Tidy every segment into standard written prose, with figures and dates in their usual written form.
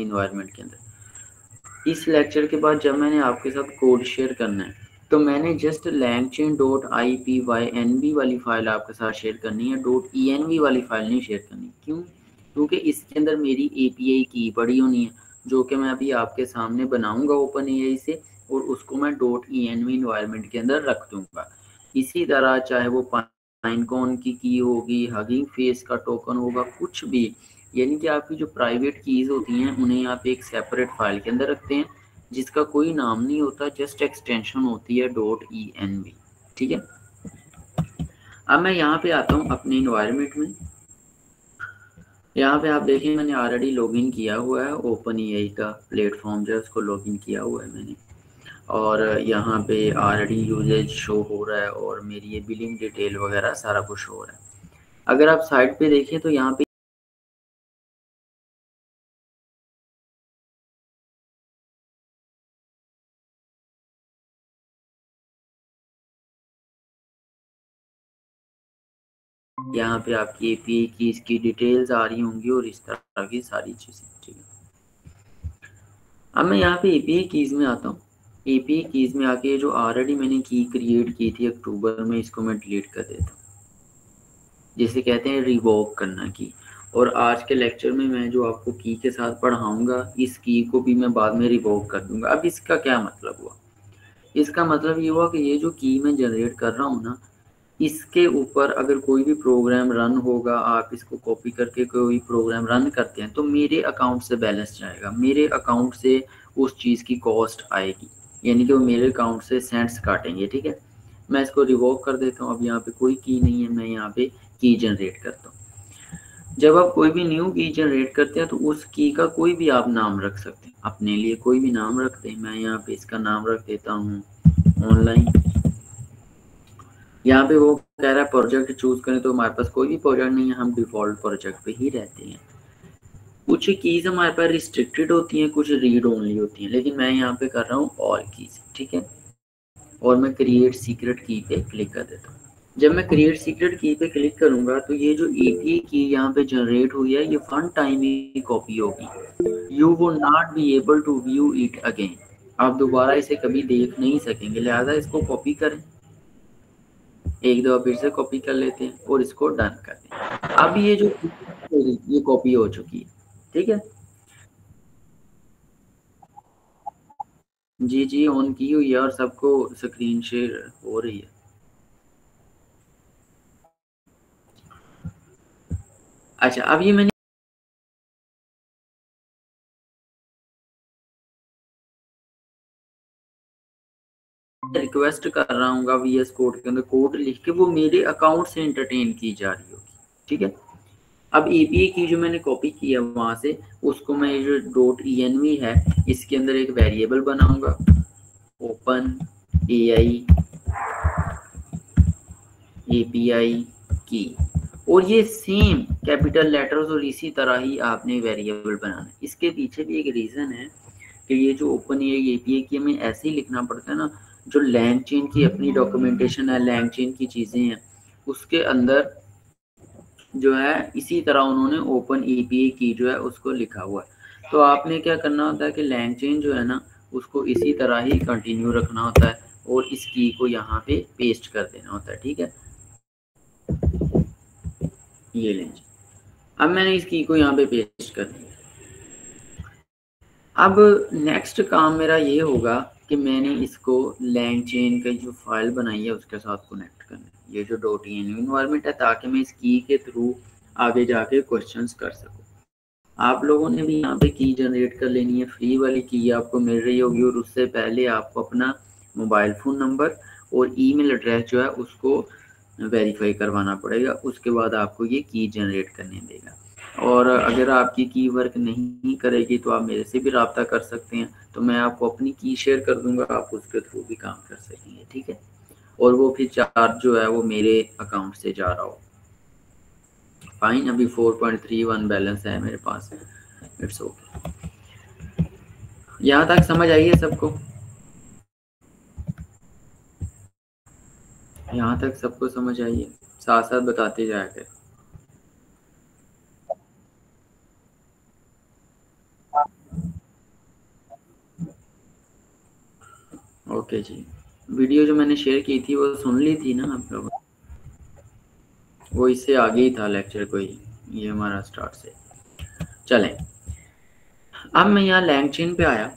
Environment के अंदर। इस लेक्चर के बाद जब मैंने आपके साथ कोड शेयर करना है तो मैंने जस्ट langchain.ipynb वाली फाइल आपके साथ शेयर करनी है, .env वाली फाइल नहीं शेयर करनी। क्यों? क्योंकि इसके अंदर मेरी API की पड़ी होनी है, जो कि मैं अभी आपके सामने बनाऊंगा OpenAI से, और उसको मैं .env इन्वायरमेंट के अंदर रख दूंगा। इसी तरह चाहे वो पाइनकॉन की होगी, हगिंग फेस का टोकन होगा, कुछ भी, यानी कि आपकी जो प्राइवेट कीज़ होती हैं उन्हें आप एक सेपरेट फाइल के अंदर रखते हैं जिसका कोई नाम नहीं होता, जस्ट एक्सटेंशन होती है .env। ठीक है, अब मैं यहाँ पे आता हूँ अपने इन्वायरमेंट में। यहाँ पे आप देखें मैंने ऑलरेडी लॉगिन किया हुआ है, OpenAI का प्लेटफॉर्म जो है उसको लॉगिन किया हुआ है मैंने, और यहाँ पे ऑलरेडी यूजेज शो हो रहा है और मेरी ये बिलिंग डिटेल वगैरह सारा कुछ हो रहा है। अगर आप साइड पे देखें तो यहाँ पे आपकी API की इसकी डिटेल्स आ रही होंगी और इस तरह की सारी चीज़ें। ठीक है, अब मैं यहाँ पे API कीज़ में आता हूँ। API कीज़ में आके जो ऑलरेडी मैंने की क्रिएट की थी अक्टूबर में, इसको मैं डिलीट कर देता हूँ, जिसे कहते हैं रिवोक करना की। और आज के लेक्चर में मैं जो आपको की के साथ पढ़ाऊंगा, इस की को भी मैं बाद में रिवोक कर दूंगा। अब इसका क्या मतलब हुआ? इसका मतलब ये हुआ कि ये जो की मैं जनरेट कर रहा हूँ ना, इसके ऊपर अगर कोई भी प्रोग्राम रन होगा, आप इसको कॉपी करके कोई प्रोग्राम रन करते हैं तो मेरे अकाउंट से बैलेंस जाएगा, मेरे अकाउंट से उस चीज़ की कॉस्ट आएगी, यानी कि वो मेरे अकाउंट से सेंट्स काटेंगे। ठीक है, मैं इसको रिवोक कर देता हूँ। अब यहाँ पे कोई की नहीं है, मैं यहाँ पे की जनरेट करता हूँ। जब आप कोई भी न्यू की जनरेट करते हैं तो उस की का कोई भी आप नाम रख सकते हैं, अपने लिए कोई भी नाम रखते हैं। मैं यहाँ पे इसका नाम रख देता हूँ ऑनलाइन। यहाँ पे वो कह रहा है प्रोजेक्ट चूज करें, तो हमारे पास कोई भी प्रोजेक्ट नहीं है, हम डिफॉल्ट प्रोजेक्ट पे ही रहते हैं। कुछ कीज हमारे पास रिस्ट्रिक्टेड होती हैं, कुछ रीड ओनली होती हैं, लेकिन मैं यहाँ पे कर रहा हूँ ऑल कीज। ठीक है, और मैं क्रिएट सीक्रेट की पे क्लिक कर देता हूँ। जब मैं क्रिएट सीक्रेट की पे क्लिक करूंगा तो ये जो API की यहाँ पे जनरेट हुई है, ये वन टाइम ही कॉपी होगी। You will not be able to view it again, आप दोबारा इसे कभी देख नहीं सकेंगे, लिहाजा इसको कॉपी करें। एक दफा फिर से कॉपी कर लेते हैं और इसको डन कर दें। अब ये जो ये कॉपी हो चुकी है। ठीक है, जी जी ऑन की हुई है और सबको स्क्रीन शेयर हो रही है। अच्छा, अब ये मैंने रिक्वेस्ट कर रहा हूँ VS कोड के अंदर कोड लिख के, वो मेरे अकाउंट से एंटरटेन की जा रही होगी। ठीक है, अब API की जो मैंने कॉपी की है वहां से, उसको मैं ये जो .env है इसके अंदर एक वेरिएबल बनाऊंगा, ओपन AI API की, और ये सेम कैपिटल लेटर्स और इसी तरह ही आपने वेरिएबल बनाना है। इसके पीछे भी एक रीज़न है कि ये जो OpenAI API की हमें ऐसे ही लिखना पड़ता है ना, जो LangChain की अपनी डॉक्यूमेंटेशन है, LangChain की चीज़ें हैं, उसके अंदर जो है इसी तरह उन्होंने ओपन API की जो है उसको लिखा हुआ है। तो आपने क्या करना होता है कि LangChain जो है ना उसको इसी तरह ही कंटिन्यू रखना होता है और इस की को यहाँ पे पेस्ट कर देना होता है। ठीक है, ये लें, अब मैंने इस की को यहाँ पे पेस्ट कर दिया। अब नेक्स्ट काम मेरा ये होगा कि मैंने इसको LangChain की जो फाइल बनाई है उसके साथ कनेक्ट करना है, ये जो .env इन्वायरमेंट है, ताकि मैं इस की के थ्रू आगे जाके क्वेश्चंस कर सकूं। आप लोगों ने भी यहाँ पे की जनरेट कर लेनी है, फ्री वाली की आपको मिल रही होगी, और उससे पहले आपको अपना मोबाइल फ़ोन नंबर और ईमेल एड्रेस जो है उसको वेरीफाई करवाना पड़ेगा, उसके बाद आपको ये की जनरेट करने देगा। और अगर आपकी की वर्क नहीं करेगी तो आप मेरे से भी रब्ता कर सकते हैं, तो मैं आपको अपनी की शेयर कर दूंगा, आप उसके थ्रू भी काम कर सकेंगे। ठीक है, और वो फिर चार्ज जो है वो मेरे अकाउंट से जा रहा हो। फाइन, अभी 4.31 बैलेंस है मेरे पास, इट्स ओके। यहाँ तक समझ आई है सबको? यहाँ तक सबको समझ आई है? साथ साथ बताते जाया करें। ओके जी, वीडियो जो मैंने शेयर की थी वो सुन ली थी ना आप लोगों? वो इससे आगे ही था लेक्चर कोई, ये हमारा स्टार्ट से। चलें, अब मैं यहाँ लैंगचेन पे आया।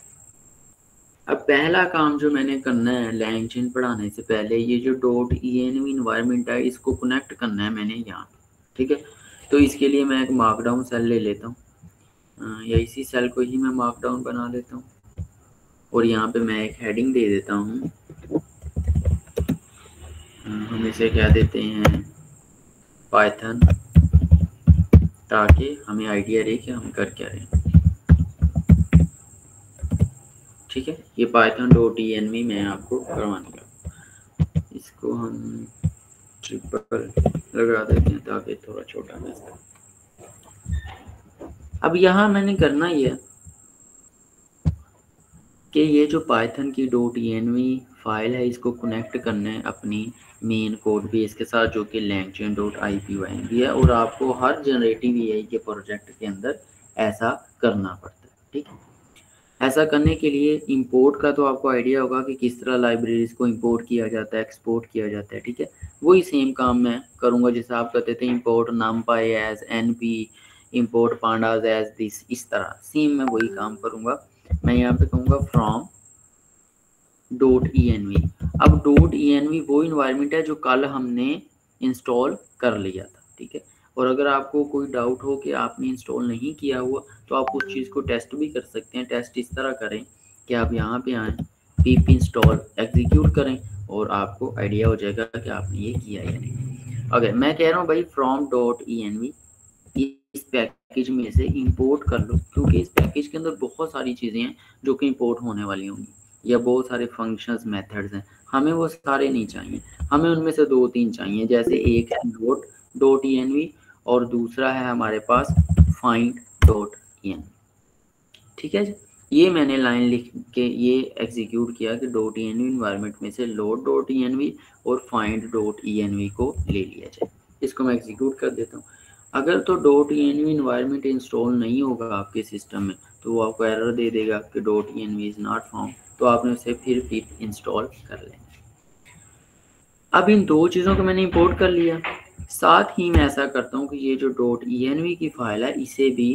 अब पहला काम जो मैंने करना है लैंगचेन पढ़ाने से पहले, ये जो डॉट env इन्वायरमेंट है इसको कनेक्ट करना है मैंने यहाँ, ठीक है। तो इसके लिए मैं एक मार्कडाउन सेल ले लेता हूँ, या इसी सेल को ही मैं मार्कडाउन बना लेता हूँ, और यहाँ पे मैं एक हेडिंग दे देता हूँ। हम इसे क्या देते हैं, पाइथन, ताकि हमें आइडिया रहे कि हम कर क्या रहे हैं, ठीक है। ये पाइथन डॉट env मैं आपको करवाने लगा। इसको हम ट्रिपल लगा देते हैं ताकि थोड़ा छोटा मिलता है। अब यहाँ मैंने करना ही है कि ये जो पाइथन की डॉट env फाइल है इसको कनेक्ट करना है अपनी मेन कोड बेस के साथ, जो कि langchain डॉट ipynb है, और आपको हर जनरेटिव एआई के प्रोजेक्ट के अंदर ऐसा करना पड़ता है, ठीक है। ऐसा करने के लिए इंपोर्ट का तो आपको आइडिया होगा कि किस तरह लाइब्रेरीज को इंपोर्ट किया जाता है, एक्सपोर्ट किया जाता है, ठीक है। वही सेम काम मैं करूँगा जैसे आप कहते थे import numpy as np, import pandas as this, इस तरह सेम मैं वही काम करूँगा। मैं यहाँ पे कहूँगा फ्रॉम डॉट env। अब डॉट env वो इन्वायरमेंट है जो कल हमने इंस्टॉल कर लिया था, ठीक है। और अगर आपको कोई डाउट हो कि आपने इंस्टॉल नहीं किया हुआ तो आप उस चीज़ को टेस्ट भी कर सकते हैं। टेस्ट इस तरह करें कि आप यहाँ पे आएँ, pip इंस्टॉल एग्जीक्यूट करें, और आपको आइडिया हो जाएगा कि आपने ये किया या नहीं। अगर मैं कह रहा हूँ भाई फ्रॉम डॉट env इस पैकेज में से इंपोर्ट कर लो, क्योंकि इस पैकेज के अंदर बहुत सारी चीज़ें हैं जो कि इंपोर्ट होने वाली होंगी, या बहुत सारे फंक्शंस मेथड्स हैं, हमें वो सारे नहीं चाहिए, हमें उनमें से 2-3 चाहिए। जैसे एक है डॉट env और दूसरा है हमारे पास फाइंड डॉट env, ठीक है जी। ये मैंने लाइन लिख के ये एग्जीक्यूट किया कि डॉट env इन्वायरमेंट में से लोड डॉट env और फाइंड डॉट env को ले लिया जाए। इसको मैं एग्जीक्यूट कर देता हूँ। अगर तो डॉट env इन्वायरमेंट इंस्टॉल नहीं होगा आपके सिस्टम में तो वो आपको एरर दे देगा कि dot env is not found, तो आपने उसे फिर इंस्टॉल कर लेना। अब इन दो चीज़ों को मैंने इंपोर्ट कर लिया, साथ ही मैं ऐसा करता हूँ कि ये जो डॉट env की फाइल है इसे भी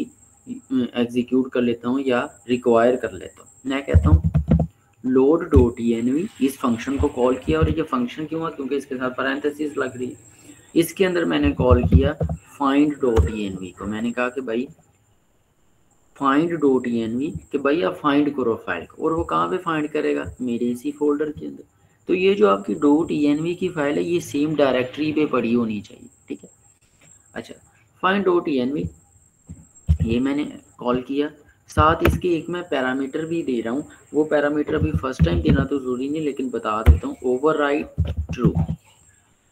एग्जीक्यूट कर लेता हूँ या रिक्वायर कर लेता हूँ। मैं कहता हूँ लोड डॉट env, इस फंक्शन को कॉल किया, और ये फंक्शन क्यों है क्योंकि इसके साथ पैरेंथेसिस लग रही है। इसके अंदर मैंने कॉल किया फाइंड डॉट env को, मैंने कहा कि भाई फाइंड डॉट env कि भाई आप फाइंड करो फाइल को, और वो कहाँ पे फाइंड करेगा, मेरे इसी फोल्डर के अंदर। तो ये जो आपकी डॉट env की फाइल है ये सेम डायरेक्टरी पे पड़ी होनी चाहिए, ठीक है। अच्छा, फाइंड डॉट env ये मैंने कॉल किया, साथ इसके एक मैं पैरामीटर भी दे रहा हूँ। वो पैरामीटर अभी फर्स्ट टाइम देना तो ज़रूरी नहीं, लेकिन बता देता हूँ, ओवरराइड ट्रू।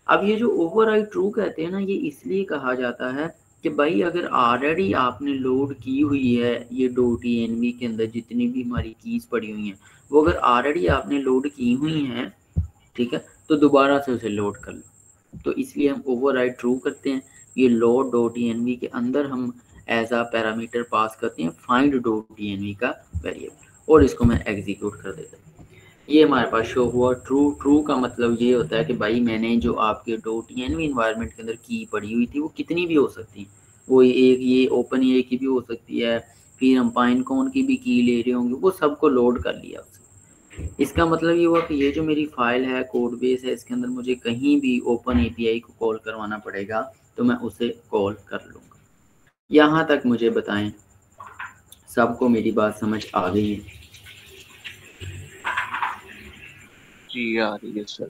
अब ये जो ओवरराइड ट्रू कहते हैं ना, ये इसलिए कहा जाता है कि भाई अगर ऑलरेडी आपने लोड की हुई है ये डॉट env के अंदर जितनी भी हमारी कीज़ पड़ी हुई हैं, वो अगर ऑलरेडी आपने लोड की हुई हैं, ठीक है, तो दोबारा से उसे लोड कर लो। तो इसलिए हम ओवरराइड ट्रू करते हैं। ये लोड डॉट env के अंदर हम एज आ पैरामीटर पास करते हैं फाइंड डॉट env का वेरिएबल, और इसको मैं एग्जीक्यूट कर देता हूँ। ये हमारे पास शो हुआ ट्रू। ट्रू का मतलब ये होता है कि भाई मैंने जो आपके डॉट env इन्वायरमेंट के अंदर की पड़ी हुई थी वो कितनी भी हो सकती है, वो एक ये ओपन ए की भी हो सकती है, फिर हम पाइनकॉन की भी की ले रहे होंगे, वो सबको लोड कर लिया उसने। इसका मतलब ये हुआ कि ये जो मेरी फाइल है कोड बेस है इसके अंदर मुझे कहीं भी ओपन एपीआई को कॉल करवाना पड़ेगा तो मैं उसे कॉल कर लूँगा। यहाँ तक मुझे बताएं सबको मेरी बात समझ आ गई है? जी आ रही है सर।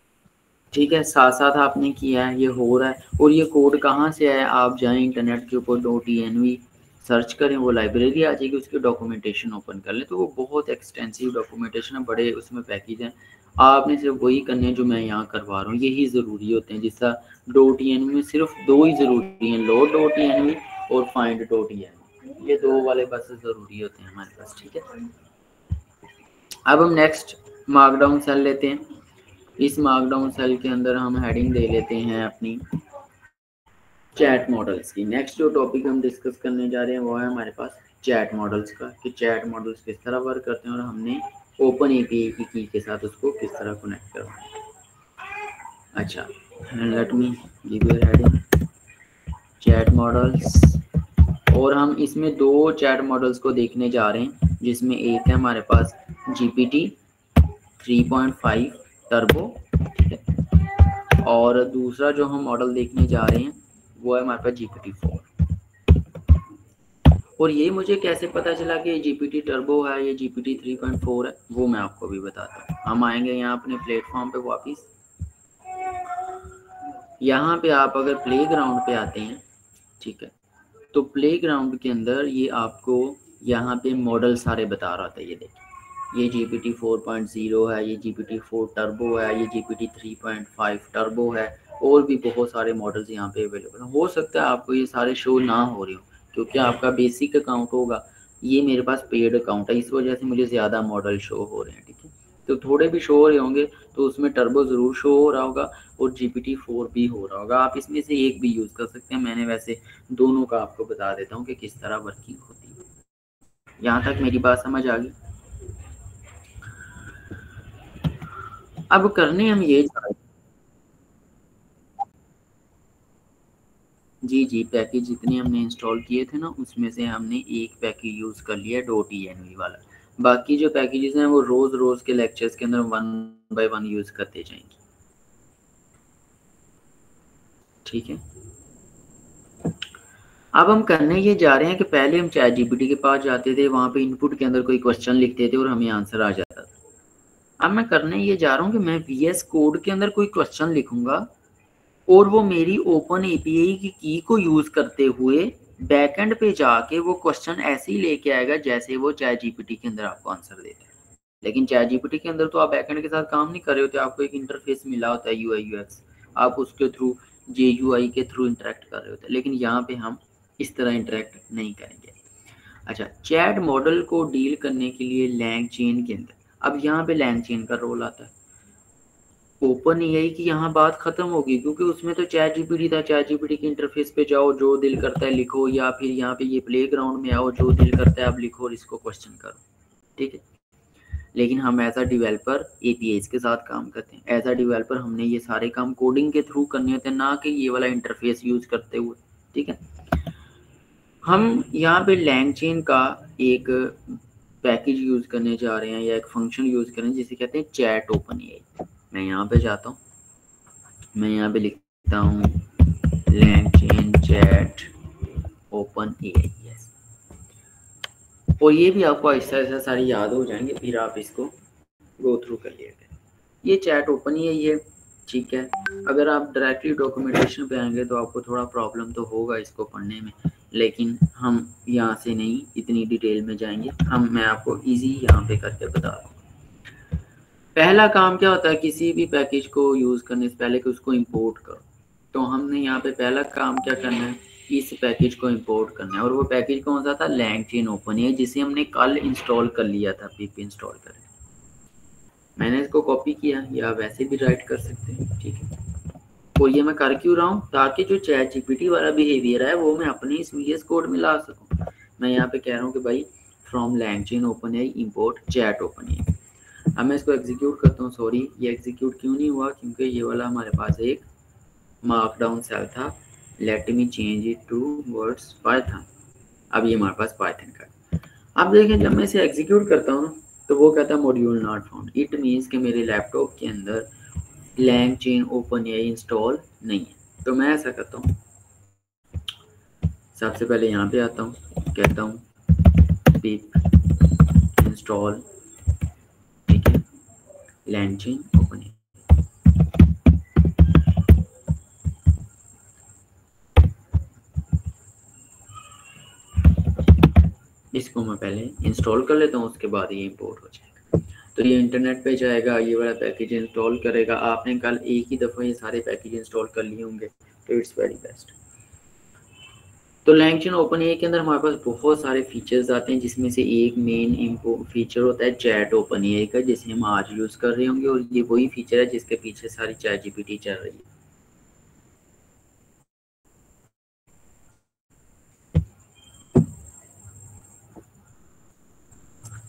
ठीक है, साथ साथ आपने किया है, ये हो रहा है। और ये कोड कहाँ से आया, आप जाएं इंटरनेट के ऊपर डॉट env सर्च करें, वो लाइब्रेरी आ जाएगी, उसके डॉक्यूमेंटेशन ओपन कर लें तो वो बहुत एक्सटेंसिव डॉक्यूमेंटेशन है, बड़े उसमें पैकेज हैं। आपने सिर्फ वही करने जो मैं यहाँ करवा रहा हूँ, यही ज़रूरी होते हैं। जिसका डॉट env में सिर्फ 2 ही ज़रूरी हैं, लोड डॉट env और फाइंड डॉट env, ये 2 वाले बस ज़रूरी होते हैं हमारे पास, ठीक है। अब हम नेक्स्ट मार्कडाउन सेल लेते हैं। इस मार्कडाउन सेल के अंदर हम हेडिंग दे लेते हैं अपनी चैट मॉडल्स की। नेक्स्ट जो टॉपिक हम डिस्कस करने जा रहे हैं वो है हमारे पास चैट मॉडल्स का, कि चैट मॉडल्स किस तरह वर्क करते हैं और हमने ओपन एपीआई की की के साथ उसको किस तरह कनेक्ट करवाना है। अच्छा, let me give you heading chat models, और हम इसमें दो चैट मॉडल्स को देखने जा रहे हैं, जिसमें एक है हमारे पास GPT 3.5 टर्बो, ठीक है, और दूसरा जो हम मॉडल देखने जा रहे हैं वो है हमारे पास GPT 4। और ये मुझे कैसे पता चला कि GPT टर्बो है, ये GPT 3.4 है, वो मैं आपको भी बताता हूँ। हम आएंगे यहाँ अपने प्लेटफॉर्म पे वापस। यहाँ पे आप अगर प्लेग्राउंड पे आते हैं, ठीक है, तो प्लेग्राउंड के अंदर ये आपको यहाँ पे मॉडल सारे बता रहा था। ये देखिए, ये GPT 4.0 है, ये GPT 4 टर्बो है, ये GPT 3.5 टर्बो है, और भी बहुत सारे मॉडल्स यहाँ पे अवेलेबल हैं। हो सकता है आपको ये सारे शो ना हो रहे हो, क्योंकि आपका बेसिक अकाउंट होगा, ये मेरे पास पेड अकाउंट है, इस वजह से मुझे ज़्यादा मॉडल शो हो रहे हैं, ठीक है। तो थोड़े भी शो हो रहे होंगे तो उसमें टर्बो ज़रूर शो हो रहा होगा और GPT 4 भी हो रहा होगा। आप इसमें से एक भी यूज़ कर सकते हैं। मैंने वैसे दोनों का आपको बता देता हूँ कि किस तरह वर्किंग होती है। यहाँ तक मेरी बात समझ आ गई। अब करने हम ये जी पैकेज जितने हमने इंस्टॉल किए थे ना, उसमें से हमने एक पैकेज यूज़ कर लिया .env वाला। बाकी जो पैकेजेस हैं वो रोज़ रोज़ के लेक्चर्स के अंदर 1 बाय 1 यूज़ करते जाएंगे, ठीक है। अब हम करने ये जा रहे हैं कि पहले हम चैट जीपीटी के पास जाते थे, वहाँ पे इनपुट के अंदर कोई क्वेश्चन लिखते थे और हमें आंसर आ जाता था। अब मैं करने ये जा रहा हूँ कि मैं VS कोड के अंदर कोई क्वेश्चन लिखूंगा और वो मेरी ओपन एपीआई की को यूज़ करते हुए बैकएंड पे जाके वो क्वेश्चन ऐसे ही लेके आएगा जैसे वो चैट जीपीटी के अंदर आपको आंसर देता है। लेकिन चैट जीपीटी के अंदर तो आप बैकएंड के साथ काम नहीं कर रहे होते, आपको एक इंटरफेस मिला होता है UI UX, आप उसके थ्रू JUI के थ्रू इंटरेक्ट कर रहे होते हैं। लेकिन यहाँ पे हम इस तरह इंटरेक्ट नहीं करेंगे। अच्छा, चैट मॉडल को डील करने के लिए LangChain के अंदर, अब यहाँ पे LangChain का रोल आता है। ओपन एआई की यहाँ बात खत्म होगी, क्योंकि उसमें तो चैट जीपीटी था, चैट जीपीटी के इंटरफेस पे जाओ, जो दिल करता है लिखो, या फिर यहाँ पे ये प्ले ग्राउंड में आओ, जो दिल करता है आप लिखो और इसको क्वेश्चन करो, ठीक है। लेकिन हम एज अ डेवलपर एपीआईज के साथ काम करते हैं। एज अ डेवलपर हमने ये सारे काम कोडिंग के थ्रू करने होते हैं, ना कि ये वाला इंटरफेस यूज करते हुए, ठीक है। हम यहाँ पे LangChain का एक पैकेज यूज करने जा रहे हैं, या एक फंक्शन यूज कर रहे हैं जिसे कहते हैं चैट ओपन एआई। मैं यहाँ पे जाता हूँ, मैं यहाँ पे लिखता हूँ LangChain chat open AI, yes. और ये भी आपको ऐसा ऐसा सारी याद हो जाएंगे, फिर आप इसको गो थ्रू कर लिएगा। ये चैट ओपन एआई है, ठीक है। अगर आप डायरेक्टली डॉक्यूमेंटेशन पे आएंगे तो आपको थोड़ा प्रॉब्लम तो होगा इसको पढ़ने में, लेकिन हम यहाँ से नहीं इतनी डिटेल में जाएंगे, मैं आपको इजी यहाँ पे करके बता दूँ। पहला काम क्या होता है किसी भी पैकेज को यूज़ करने से पहले कि उसको इंपोर्ट करो। तो हमने यहाँ पे पहला काम क्या करना है, इस पैकेज को इंपोर्ट करना है, और वो पैकेज कौन सा था, LangChain ओपन एआई, जिसे हमने कल इंस्टॉल कर लिया था पिप इंस्टॉल करके। मैंने इसको कॉपी किया, या वैसे भी राइट कर सकते हैं, ठीक है। और ये मैं कर क्यों रहा हूँ, ताकि जो चैट जीपीटी वाला बिहेवियर है वो मैं अपने इस VS कोड में ला सकूँ। मैं यहाँ पे कह रहा हूँ कि भाई from LangChain open AI import chat open AI. अब मैं इसको एग्जीक्यूट करता हूँ। सॉरी, ये एग्जीक्यूट क्यों नहीं हुआ, क्योंकि ये वाला हमारे पास एक मार्कडाउन सेल था। Let me change it to words Python. अब ये हमारे पास पाइथन का। अब देखें, जब मैं इसे एग्जीक्यूट करता हूँ तो वो कहता है module not found. It means कि मेरे लैपटॉप के अंदर LangChain ओपन एआई इंस्टॉल नहीं है। तो मैं ऐसा करता हूँ, सबसे पहले यहाँ पे आता हूँ, कहता हूँ पिप इंस्टॉल, ठीक है, LangChain ओपन एआई। इसको मैं पहले इंस्टॉल कर लेता हूँ, उसके बाद ये इंपोर्ट हो जाएगा। तो ये इंटरनेट पे जाएगा, ये वाला पैकेज इंस्टॉल करेगा। आपने कल एक ही दफ़ा ये सारे पैकेज इंस्टॉल कर लिए होंगे, तो इट्स वेरी बेस्ट। तो LangChain ओपन एआई के अंदर हमारे पास बहुत सारे फीचर्स आते हैं, जिसमें से एक मेन फीचर होता है चैट ओपन एआई का, जिसे हम आज यूज़ कर रहे होंगे, और ये वही फीचर है जिसके पीछे सारी चैट जीपीटी चल रही है।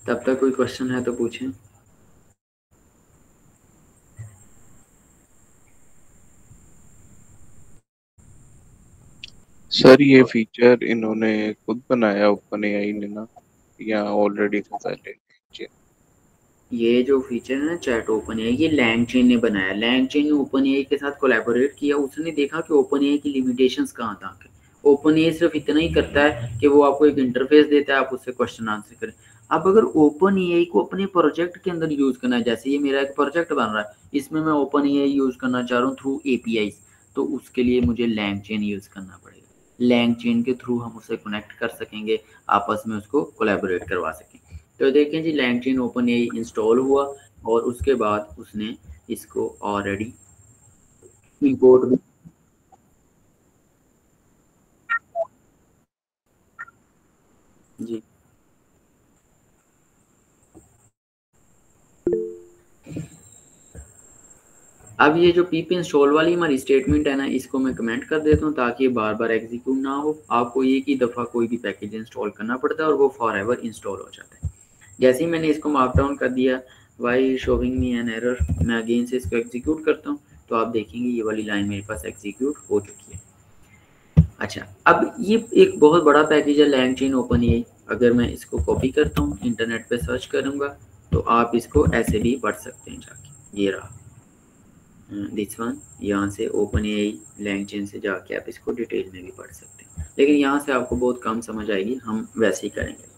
तब तक कोई क्वेश्चन है तो पूछें। सर ये फीचर इन्होंने खुद बनाया ओपन एआई ने ना, या ऑलरेडी था पहले? ये जो फीचर है ना चैट ओपन एआई, ये लैंगचेन ने बनाया। लैंगचेन ने ओपन एआई के साथ कोलैबोरेट किया। उसने देखा कि ओपन एआई की लिमिटेशंस कहाँ तक है। ओपन एआई सिर्फ इतना ही करता है कि वो आपको एक इंटरफेस देता है, आप उससे क्वेश्चन आंसर करें। अब अगर ओपन एआई को अपने प्रोजेक्ट के अंदर यूज करना है, जैसे ये मेरा एक प्रोजेक्ट बन रहा है, इसमें मैं ओपन एआई यूज करना चाह रहा हूँ थ्रू एपीआई, तो उसके लिए मुझे लैंगचेन यूज करना पड़ेगा। लैंगचेन के थ्रू हम उसे कनेक्ट कर सकेंगे, आपस में उसको कोलैबोरेट करवा सकेंगे। तो देखें जी, लैंगचेन ओपन एआई इंस्टॉल हुआ और उसके बाद उसने इसको ऑलरेडी इंपोर्ट भी। जी, अब ये जो pip इंस्टॉल वाली हमारी स्टेटमेंट है ना, इसको मैं कमेंट कर देता हूँ ताकि ये बार बार एग्जीक्यूट ना हो। आपको एक ही दफ़ा कोई भी पैकेज इंस्टॉल करना पड़ता है और वो फॉर एवर इंस्टॉल हो जाता है। जैसे ही मैंने इसको मार्क डाउन कर दिया, why showing me an error, मैं अगेन से इसको एग्जीक्यूट करता हूँ, तो आप देखेंगे ये वाली लाइन मेरे पास एग्जीक्यूट हो चुकी है। अच्छा, अब ये एक बहुत बड़ा पैकेज है लैंगचेन ओपन एआई। अगर मैं इसको कॉपी करता हूँ, इंटरनेट पे सर्च करूँगा, तो आप इसको ऐसे भी पढ़ सकते हैं जाके। ये रहा दिस वन, यहाँ से ओपन एआई लैंगचेन से जाके आप इसको डिटेल में भी पढ़ सकते हैं, लेकिन यहाँ से आपको बहुत कम समझ आएगी, हम वैसे ही करेंगे।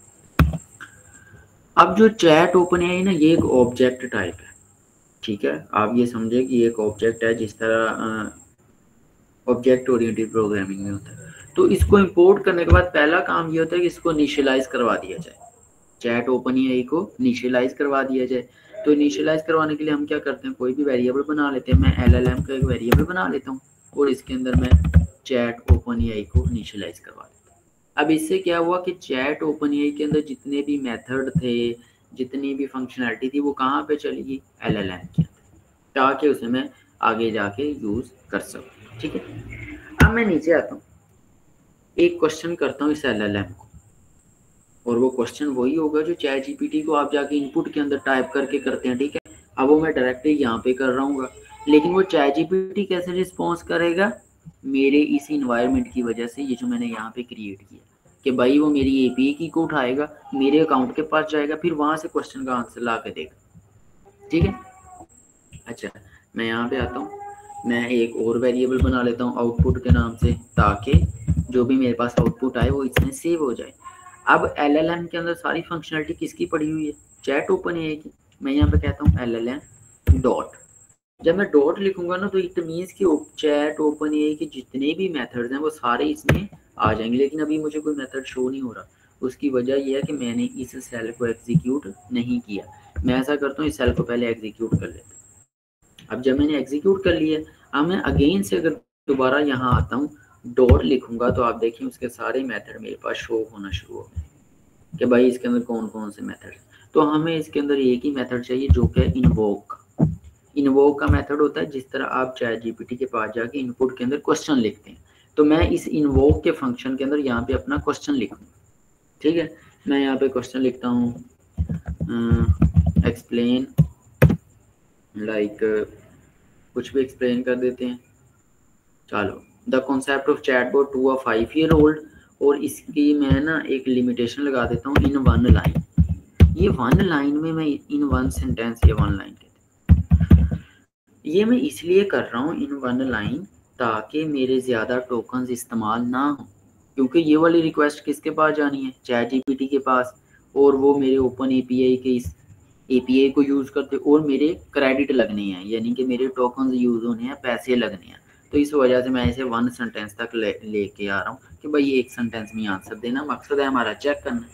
अब जो चैट ओपन एआई ना, ये एक ऑब्जेक्ट टाइप है, ठीक है। आप ये समझे कि ये एक ऑब्जेक्ट है, जिस तरह ऑब्जेक्ट ओरिएंटेड प्रोग्रामिंग में होता है। तो इसको इंपोर्ट करने के बाद पहला काम ये होता है कि इसको इनिशियलाइज करवा दिया जाए। चैट ओपन एआई को इनिशियलाइज करवा दिया जाए। तो इनिशियलाइज करवाने के लिए हम क्या करते हैं, कोई भी वेरिएबल बना लेते हैं। मैं एलएलएम का एक वेरिएबल बना लेता हूँ और इसके अंदर मैं चैट ओपन एआई को इनिशियलाइज करवा देता हूँ। अब इससे क्या हुआ कि चैट ओपन एआई के अंदर जितने भी मेथड थे, जितनी भी फंक्शनैलिटी थी, वो कहाँ पे चली गई, एलएलएम के अंदर, ताकि उसे मैं आगे जाके यूज कर सकूँ। ठीक है, अब मैं नीचे आता हूँ, एक क्वेश्चन करता हूँ इस एलएलएम को, और वो क्वेश्चन वही होगा जो चैट जीपीटी को आप जाके इनपुट के अंदर टाइप करके करते हैं। ठीक है, अब वो मैं डायरेक्टली यहाँ पे कर रहा हूँ, लेकिन वो चैट जीपीटी कैसे रिस्पॉन्स करेगा, मेरे इस इन्वायरमेंट की वजह से, ये जो मैंने यहाँ पे क्रिएट किया कि भाई वो मेरी एपीआई की को उठाएगा, मेरे अकाउंट के पास जाएगा, फिर वहां से क्वेश्चन का आंसर ला के देगा। ठीक है, अच्छा मैं यहाँ पे आता हूँ, मैं एक और वेरिएबल बना लेता हूँ आउटपुट के नाम से, ताकि जो भी मेरे पास आउटपुट आए वो इसमें सेव हो जाए। अब एलएलएम के अंदर सारी फंक्शनलिटी किसकी पड़ी हुई है, चैट ओपन एआई की। मैं यहाँ पे कहता हूँ एलएलएम डॉट। जब मैं डॉट लिखूंगा ना, तो इट मीन्स कि चैट ओपन एआई के जितने भी मेथड्स हैं वो सारे इसमें आ जाएंगे। लेकिन अभी मुझे कोई मेथड शो नहीं हो रहा, उसकी वजह यह है कि मैंने इस सेल को एग्जीक्यूट नहीं किया। मैं ऐसा करता हूँ, इस सेल को पहले एग्जीक्यूट कर लेता हूँ। अब जब मैंने एग्जीक्यूट कर लिया, अब मैं अगेन से अगर दोबारा यहाँ आता हूँ, डॉट लिखूंगा, तो आप देखिए उसके सारे मेथड मेरे पास शो होना शुरू हो गए कि भाई इसके अंदर कौन कौन से मेथड। तो हमें इसके अंदर एक ही मेथड चाहिए जो कि इन्वोक। इन्वोक का मेथड होता है जिस तरह आप चैट जीपीटी के पास जाके इनपुट के अंदर क्वेश्चन लिखते हैं, तो मैं इस इन्वोक के फंक्शन के अंदर यहाँ पे अपना क्वेश्चन लिखूंगा। ठीक है, मैं यहाँ पे क्वेश्चन लिखता हूँ, एक्सप्लेन, लाइक कुछ भी एक्सप्लेन कर देते हैं। चलो, the concept of chatbot to a 5 year old, और इसकी मैं ना एक लिमिटेशन लगा देता हूँ इन वन लाइन। ये वन लाइन में मैं इन वन सेंटेंस या वन लाइन कहते हैं, ये मैं इसलिए कर रहा हूँ इन वन लाइन, ताकि मेरे ज़्यादा टोकन्स इस्तेमाल ना हो। क्योंकि ये वाली रिक्वेस्ट किसके पास जानी है, चैट जीपीटी के पास, और वो मेरे ओपन एपीआई के इस एपीआई को यूज़ करते और मेरे क्रेडिट लगने हैं, यानी कि मेरे टोकन्स यूज़ होने हैं, पैसे लगने हैं। तो इस वजह से मैं इसे वन सेंटेंस तक लेके आ रहा हूँ कि भाई एक सेंटेंस में आंसर देना, मकसद है हमारा चेक करना।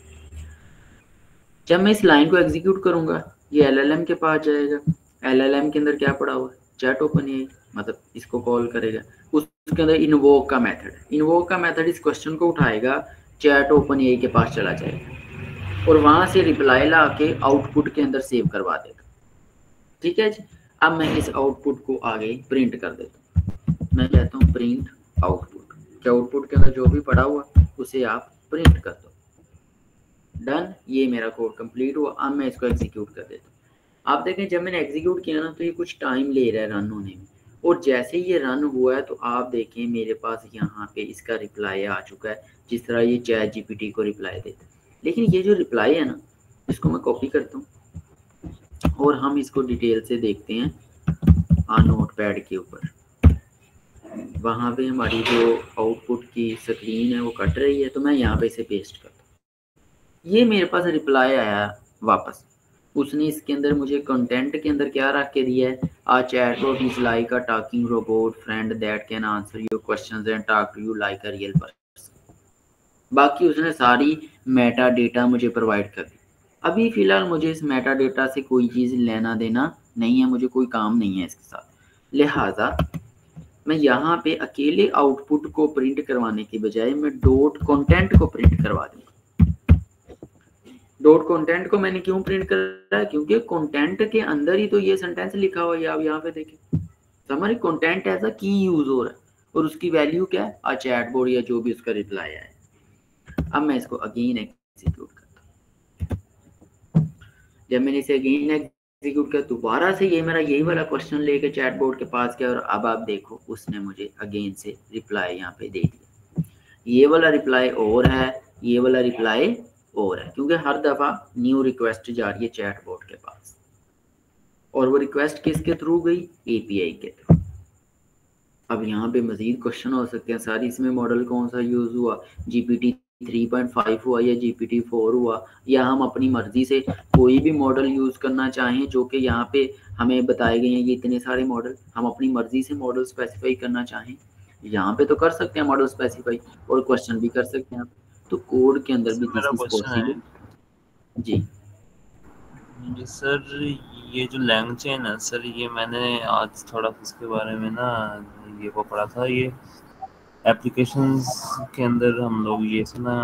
जब मैं इस लाइन को एग्जीक्यूट करूंगा, ये एलएलएम के पास जाएगा। एलएलएम के अंदर क्या पड़ा हुआ है, चैट ओपन एआई, मतलब इसको कॉल करेगा। उसके अंदर इन्वोक का मेथड है, इन्वोक का मेथड इस क्वेश्चन को उठाएगा, चैट ओपन एआई के पास चला जाएगा और वहां से रिप्लाई ला के आउटपुट के अंदर सेव करवा देगा। ठीक है जी, अब मैं इस आउटपुट को आगे प्रिंट कर देता हूँ। मैं कहता हूँ प्रिंट आउटपुट, कि आउटपुट के अंदर जो भी पड़ा हुआ उसे आप प्रिंट कर दो। डन, ये मेरा कोड कंप्लीट हुआ। अब मैं इसको एग्जीक्यूट कर देता हूँ। आप देखें जब मैंने एग्जीक्यूट किया ना, तो ये कुछ टाइम ले रहा है रन होने में, और जैसे ये रन हुआ है तो आप देखें मेरे पास यहाँ पे इसका रिप्लाई आ चुका है, जिस तरह ये चैट जीपीटी को रिप्लाई देता है। लेकिन ये जो रिप्लाई है ना, इसको मैं कॉपी करता हूँ और हम इसको डिटेल से देखते हैं नोटपैड के ऊपर। वहाँ पे हमारी जो आउटपुट की स्क्रीन है वो कट रही है, तो मैं यहाँ पे इसे पेस्ट करता हूँ। ये मेरे पास रिप्लाई आया वापस। उसने इसके अंदर मुझे कंटेंट के अंदर क्या रख के दिया है, a chatbot is like a talking robot friend that can answer your questions and talk to you like a real person. बाकी उसने सारी मेटा डेटा मुझे प्रोवाइड कर दी। अभी फिलहाल मुझे इस मेटा डेटा से कोई चीज़ लेना देना नहीं है, मुझे कोई काम नहीं है इसके साथ। लिहाजा मैं यहाँ पे अकेले आउटपुट को प्रिंट करवाने की बजाय मैं डॉट कंटेंट को प्रिंट करवा दूंगा। डॉट कंटेंट को मैंने क्यों प्रिंट कर रहा है, क्योंकि कंटेंट के अंदर ही तो ये सेंटेंस लिखा हुआ है। आप यहाँ पे देखें तो हमारी कंटेंट एज अ की यूज हो रहा है और उसकी वैल्यू क्या है, आ चैटबॉट या जो भी उसका रिप्लाई है। अब मैं इसको अगेन एग्जीक्यूट करता हूँ। जब मैंने इसे अगेन एग्जीक्यूट किया दोबारा से ये मेरा यही वाला क्वेश्चन लेके चैटबॉट के पास गया और अब आप देखो उसने मुझे अगेन से रिप्लाई यहाँ पे दे दिया। ये वाला रिप्लाई और है, ये वाला रिप्लाई और है, क्योंकि हर दफा न्यू रिक्वेस्ट जा रही है चैटबॉट के पास। और वो रिक्वेस्ट किसके थ्रू गई, एपीआई के थ्रू। अब यहाँ पे मजीद क्वेश्चन हो सकते हैं सर, इसमें मॉडल कौन सा यूज हुआ, जीपीटी 3.5 हुआ या जीपीटी 4 हुआ, या हम अपनी मर्जी से कोई भी मॉडल यूज करना चाहें, जो कि यहाँ पे हमें बताए गए हैं ये इतने सारे मॉडल, हम अपनी मर्जी से मॉडल स्पेसिफाई करना चाहें यहाँ पे तो कर सकते हैं मॉडल स्पेसिफाई, और क्वेश्चन भी कर सकते हैं। तो कोड के अंदर भी दिस इज पॉसिबल। जी जी सर, ये जो लैंग चेन है सर, ये मैंने आज थोड़ा इसके बारे में ना ये वो पढ़ा था। ये एप्लीकेशंस के अंदर हम लोग ये ना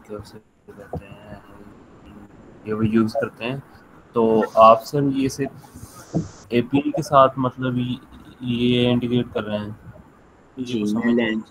क्या उसे कहते हैं, ये वो यूज़ करते हैं। तो आप सर ये सिर्फ एपीआई के साथ मतलब ये इंटीग्रेट कर रहे हैं? जी मैं लैंग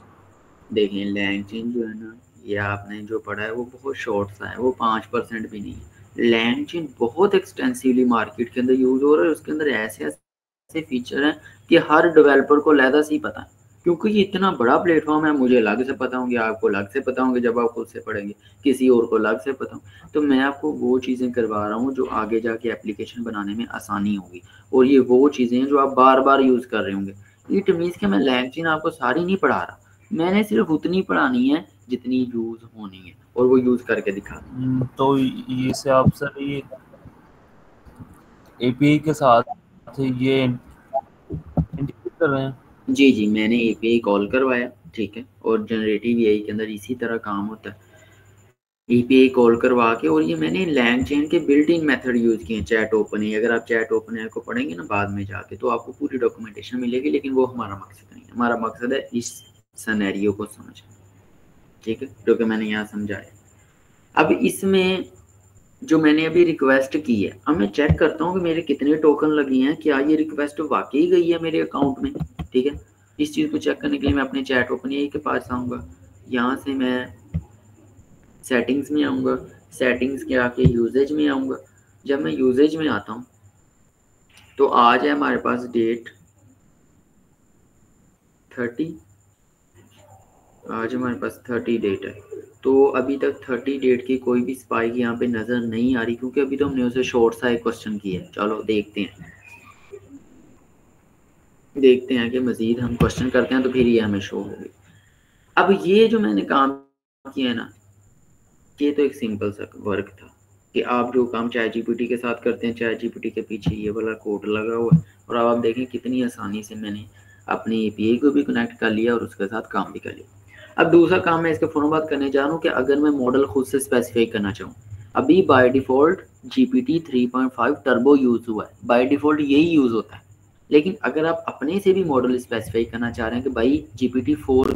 देखें, लैंग चेन जो है ना, ये आपने जो पढ़ा है वो बहुत शॉर्ट सा है, वो 5% भी नहीं है। लैंग चेन बहुत एक्सटेंसिवली मार्केट के अंदर यूज हो रहा है। उसके अंदर ऐसे ऐसे फीचर हैं कि हर डेवलपर को लहदा से ही पता है, क्योंकि ये इतना बड़ा प्लेटफॉर्म है। मुझे अलग से पता होंगे, आपको अलग से पता होंगे, जब आप खुद से पढ़ेंगे किसी और को अलग से पता हो। तो मैं आपको वो चीज़ें करवा रहा हूँ जो आगे जाके एप्लीकेशन बनाने में आसानी होगी, और ये वो चीज़ें हैं जो आप बार बार यूज़ कर रहे होंगे। इट मीन्स कि मैं लैंग चेन आपको सारी नहीं पढ़ा रहा, मैंने सिर्फ उतनी पढ़ानी है जितनी यूज होनी है, और वो यूज करके दिखा। तो ये से आप सर ये एपीआई के साथ ये इंटीग्रेट कर रहे हैं? जी जी मैंने एपीआई कॉल करवाया, ठीक है, और जनरेटिव एआई के अंदर इसी तरह काम होता है। एपीआई कॉल करवा के, और ये मैंने लैंग चेन के बिल्ट इन मेथड यूज किए हैं। चैट ओपन है, अगर आप चैट ओपन है को पढ़ेंगे ना बाद में जाके तो आपको पूरी डॉक्यूमेंटेशन मिलेगी, लेकिन वो हमारा मकसद नहीं है। हमारा मकसद है इस सिनेरियो को समझना, ठीक है, जो कि मैंने यहाँ समझाया। अब इसमें जो मैंने अभी रिक्वेस्ट की है, अब मैं चेक करता हूँ कि मेरे कितने टोकन लगी हैं, क्या ये रिक्वेस्ट वाकई गई है मेरे अकाउंट में, ठीक है। इस चीज़ को चेक करने के लिए मैं अपने चैट ओपन एआई के पास आऊँगा, यहाँ से मैं सेटिंग्स में आऊँगा, सेटिंग्स के आके यूजेज में आऊँगा। जब मैं यूजेज में आता हूँ तो आज है हमारे पास डेट 30, आज हमारे पास 30 डेट है। तो अभी तक 30 डेट की कोई भी स्पाइक यहाँ पे नज़र नहीं आ रही, क्योंकि अभी तो हमने उसे शॉर्ट सा एक क्वेश्चन किया है। चलो देखते हैं कि मज़ीद हम क्वेश्चन करते हैं तो फिर ये हमें शो होगी। अब ये जो मैंने काम किया है ना, ये तो एक सिंपल सा वर्क था कि आप जो काम चैट जीपीटी के साथ करते हैं, चैट जीपीटी के पीछे ये वाला कोड लगा हुआ है, और अब आप देखें कितनी आसानी से मैंने अपनी एपीआई को भी कनेक्ट कर लिया और उसके साथ काम भी कर लिया। अब दूसरा काम मैं इसके फ़ौरन बात करने जा रहा हूँ कि अगर मैं मॉडल खुद से स्पेसिफाई करना चाहूँ, अभी by default GPT 3.5 turbo use हुआ है, बाय डिफ़ॉल्ट यही यूज़ होता है। लेकिन अगर आप अपने से भी मॉडल स्पेसिफाई करना चाह रहे हैं कि भाई GPT 4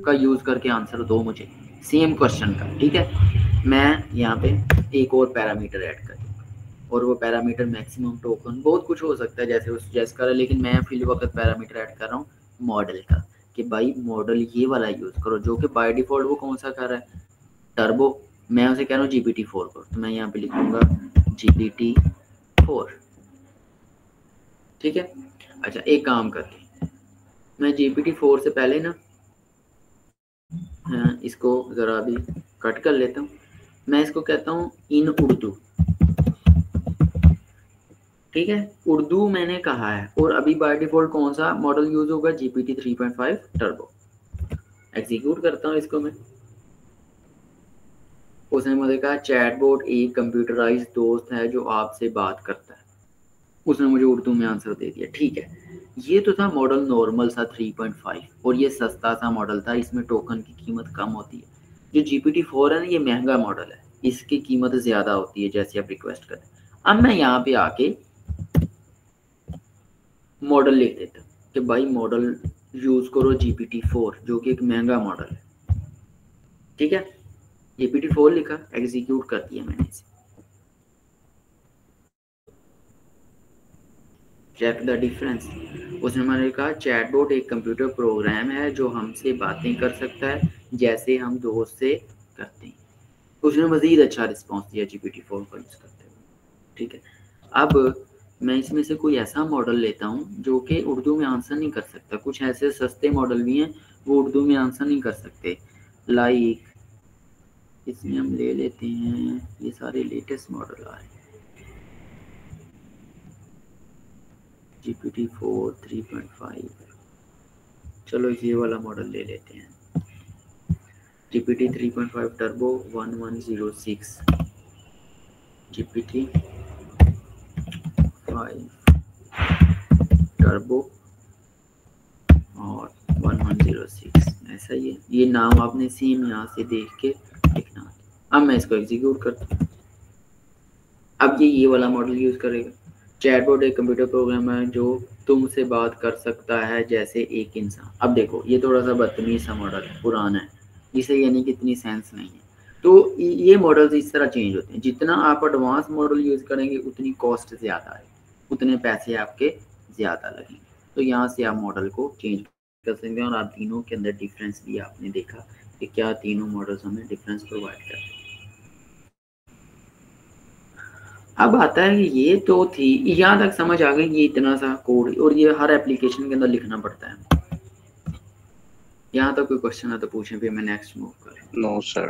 का यूज़ करके आंसर दो मुझे सेम क्वेश्चन का, ठीक है, मैं यहाँ पे एक और पैरामीटर ऐड कर दूँगा, और वो पैरामीटर मैक्सिमम टोकन बहुत कुछ हो सकता है जैसे वो सजेस्ट कर रहा है, लेकिन मैं फिल वक्त पैरामीटर ऐड कर रहा हूँ मॉडल का, कि भाई मॉडल ये वाला यूज़ करो, जो कि बाय डिफ़ॉल्ट वो कौन सा कर रहा है, टर्बो। मैं उसे कह रहा हूँ GPT 4 करो, तो मैं यहाँ पे लिखूँगा GPT 4, ठीक है। अच्छा एक काम करते हैं, मैं GPT-4 से पहले ना इसको ज़रा भी कट कर लेता हूँ। मैं इसको कहता हूँ इन उर्दू, ठीक है, उर्दू मैंने कहा है। और अभी बाय डिफॉल्ट कौन सा मॉडल यूज होगा? GPT 3.5 turbo. एग्जीक्यूट करता हूँ इसको मैं। उसने मुझे कहा चैटबॉट एक कंप्यूटराइज्ड दोस्त है जो आपसे बात करता है। उसने मुझे उर्दू में आंसर दे दिया। ठीक है, ये तो था मॉडल नॉर्मल सा 3.5 और ये सस्ता सा मॉडल था, इसमें टोकन की कीमत कम होती है। जो GPT-4 है ना, ये महंगा मॉडल है, इसकी कीमत ज़्यादा होती है जैसे आप रिक्वेस्ट करें। अब मैं यहाँ पे आके मॉडल लिख देता हूँ कि भाई मॉडल यूज़ करो GPT-4 जो कि एक महंगा मॉडल है। ठीक है, GPT-4 लिखा, एग्जीक्यूट कर दिया मैंने इसे। Check the difference. उसने मैंने कहा चैटबॉट एक कंप्यूटर प्रोग्राम है जो हमसे बातें कर सकता है जैसे हम दोस्त से करते हैं। उसने मज़ीद अच्छा रिस्पॉन्स दिया GPT-4 को यूज़ करते हुए। ठीक है, अब मैं इसमें से कोई ऐसा मॉडल लेता हूँ जो कि उर्दू में आंसर नहीं कर सकता। कुछ ऐसे सस्ते मॉडल भी हैं वो उर्दू में आंसर नहीं कर सकते। लाइक इसमें हम ले लेते हैं, ये सारे लेटेस्ट मॉडल आ रहे हैं, GPT-4 3.5। चलो ये वाला मॉडल ले लेते हैं, GPT 3.5 टर्बो 1106, GPT 5 टर्बो और 1106, ऐसा ही है। ये नाम आपने सेम यहाँ से देख के लिखना। अब मैं इसको एग्जीक्यूट करता हूँ। अब ये वाला मॉडल यूज़ करेगा। चैटबॉट एक कंप्यूटर प्रोग्राम है जो तुमसे बात कर सकता है जैसे एक इंसान। अब देखो ये थोड़ा सा बदतमीज सा मॉडल है, पुराना है, इसे यानी कि इतनी सेंस नहीं है। तो ये मॉडल्स इस तरह चेंज होते हैं। जितना आप एडवांस मॉडल यूज़ करेंगे उतनी कॉस्ट ज़्यादा है, उतने पैसे आपके ज़्यादा लगेंगे। तो यहाँ से आप मॉडल को चेंज कर सकते हैं। और आप तीनों के अंदर डिफरेंस भी आपने देखा कि क्या तीनों मॉडल्स हमें डिफरेंस प्रोवाइड करते हैं। अब आता है कि ये तो थी, यहाँ तक समझ आ गई, ये इतना सा कोड और ये हर एप्लीकेशन के अंदर लिखना पड़ता है। यहाँ तक कोई क्वेश्चन है तो पूछें, फिर मैं नेक्स्ट मूव करूँ। No sir.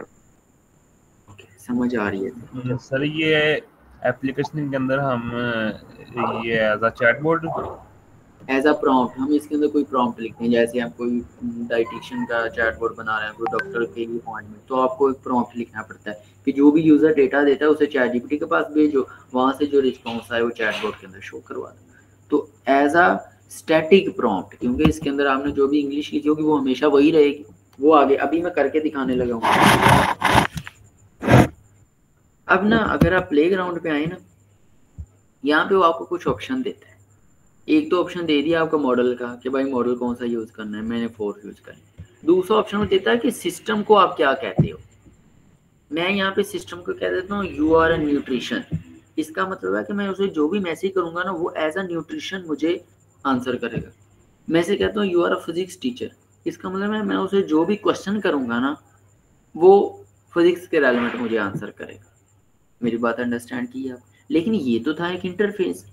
ओके, समझ आ रही है सर ये एप्लीकेशन के अंदर हम ये as a chatbot, as a prompt, हम इसके अंदर कोई प्रॉम्प्ट लिखते हैं। जैसे आप कोई डाइटिशियन का चैटबॉट बना रहे हैं, कोई डॉक्टर के लिए अपॉइंटमेंट, तो आपको एक प्रॉम्प्ट लिखना पड़ता है कि जो भी यूज़र डेटा देता है उसे चैट जीपीटी के पास भेजो, वहाँ से जो रिस्पॉन्स आए वो चैटबॉट के अंदर शो करवा दो। तो एज अ स्टैटिक प्रॉम्प्ट, क्योंकि इसके अंदर आपने जो भी इंग्लिश लिखी होगी वो हमेशा वही रहेगी, वो आगे अभी मैं करके दिखाने लगा हूँ। अब ना अगर आप प्ले ग्राउंड पे आए ना, यहाँ पे वो आपको कुछ ऑप्शन देता है। एक तो ऑप्शन दे दिया आपका मॉडल का कि भाई मॉडल कौन सा यूज़ करना है, मैंने 4 यूज़ करना है। दूसरा ऑप्शन देता है कि सिस्टम को आप क्या कहते हो। मैं यहाँ पे सिस्टम को कह देता हूँ यू आर अ न्यूट्रिशन। इसका मतलब है कि मैं उसे जो भी मैसेज करूँगा ना वो एज अ न्यूट्रिशन मुझे आंसर करेगा। मैं से कहता हूँ you are a physics teacher. इसका मतलब है मैं उसे जो भी क्वेश्चन करूँगा ना वो फिजिक्स के रेलेवेंट मुझे आंसर करेगा। मेरी बात अंडरस्टैंड की आप? लेकिन ये तो था एक इंटरफेस।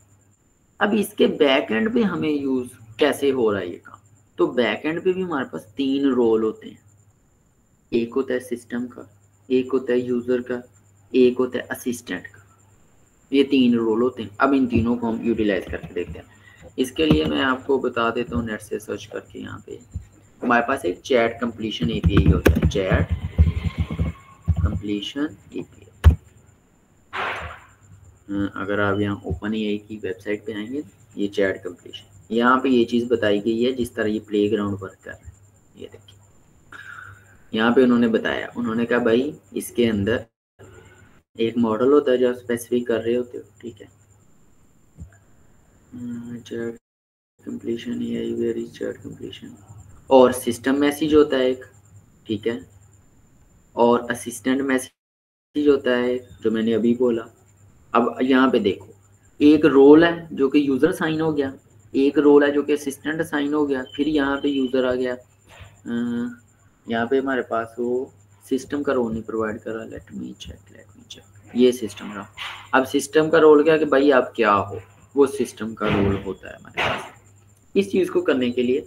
अब इसके बैक एंड पे हमें यूज कैसे हो रहा है ये काम? तो बैक एंड पे भी हमारे पास 3 रोल होते हैं। एक होता है सिस्टम का, एक होता है यूजर का, एक होता है असिस्टेंट का। ये 3 रोल होते हैं। अब इन तीनों को हम यूटिलाइज करके देखते हैं। इसके लिए मैं आपको बता देता हूँ नेट से सर्च करके। यहाँ पे हमारे पास एक चैट कंप्लीशन एपीआई होता है, चैट कंप्लीशन एपीआई। अगर आप यहाँ ओपन एआई की वेबसाइट पे आएंगे, ये चैट कंप्लीशन, यहाँ पे ये चीज़ बताई गई है जिस तरह ये प्ले ग्राउंड वर्क कर रहा है। ये देखिए यहाँ पे उन्होंने बताया, उन्होंने कहा भाई इसके अंदर एक मॉडल होता है जो आप स्पेसिफिक कर रहे होते हो, ठीक है। Chat completion AI, where is chat completion. और सिस्टम मैसेज होता है एक, ठीक है, और असिस्टेंट मैसेज होता है जो मैंने अभी बोला। अब यहाँ पे देखो, एक रोल है जो कि यूज़र साइन हो गया, एक रोल है जो कि असिस्टेंट साइन हो गया, फिर यहाँ पे यूज़र आ गया। यहाँ पे हमारे पास वो सिस्टम का रोल नहीं प्रोवाइड करा। लेट मी चेक, ये सिस्टम रहा। अब सिस्टम का रोल क्या कि भाई आप क्या हो, वो सिस्टम का रोल होता है हमारे पास। इस चीज़ को करने के लिए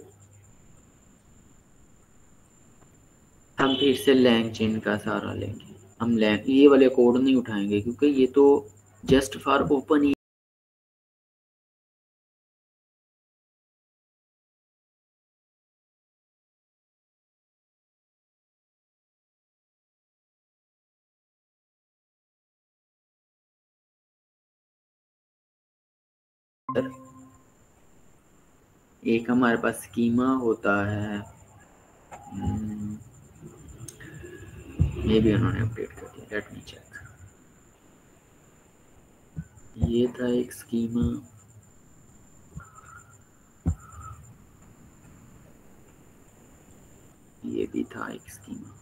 हम फिर से लैंग चेन का सहारा लेंगे। हम लैंग ये वाले कोड नहीं उठाएंगे क्योंकि ये तो जस्ट फॉर ओपन ही एक हमारे पास स्कीमा होता है, ये भी उन्होंने अपडेट कर दिया। Let me check. ये था एक स्कीमा, ये भी था एक स्कीमा।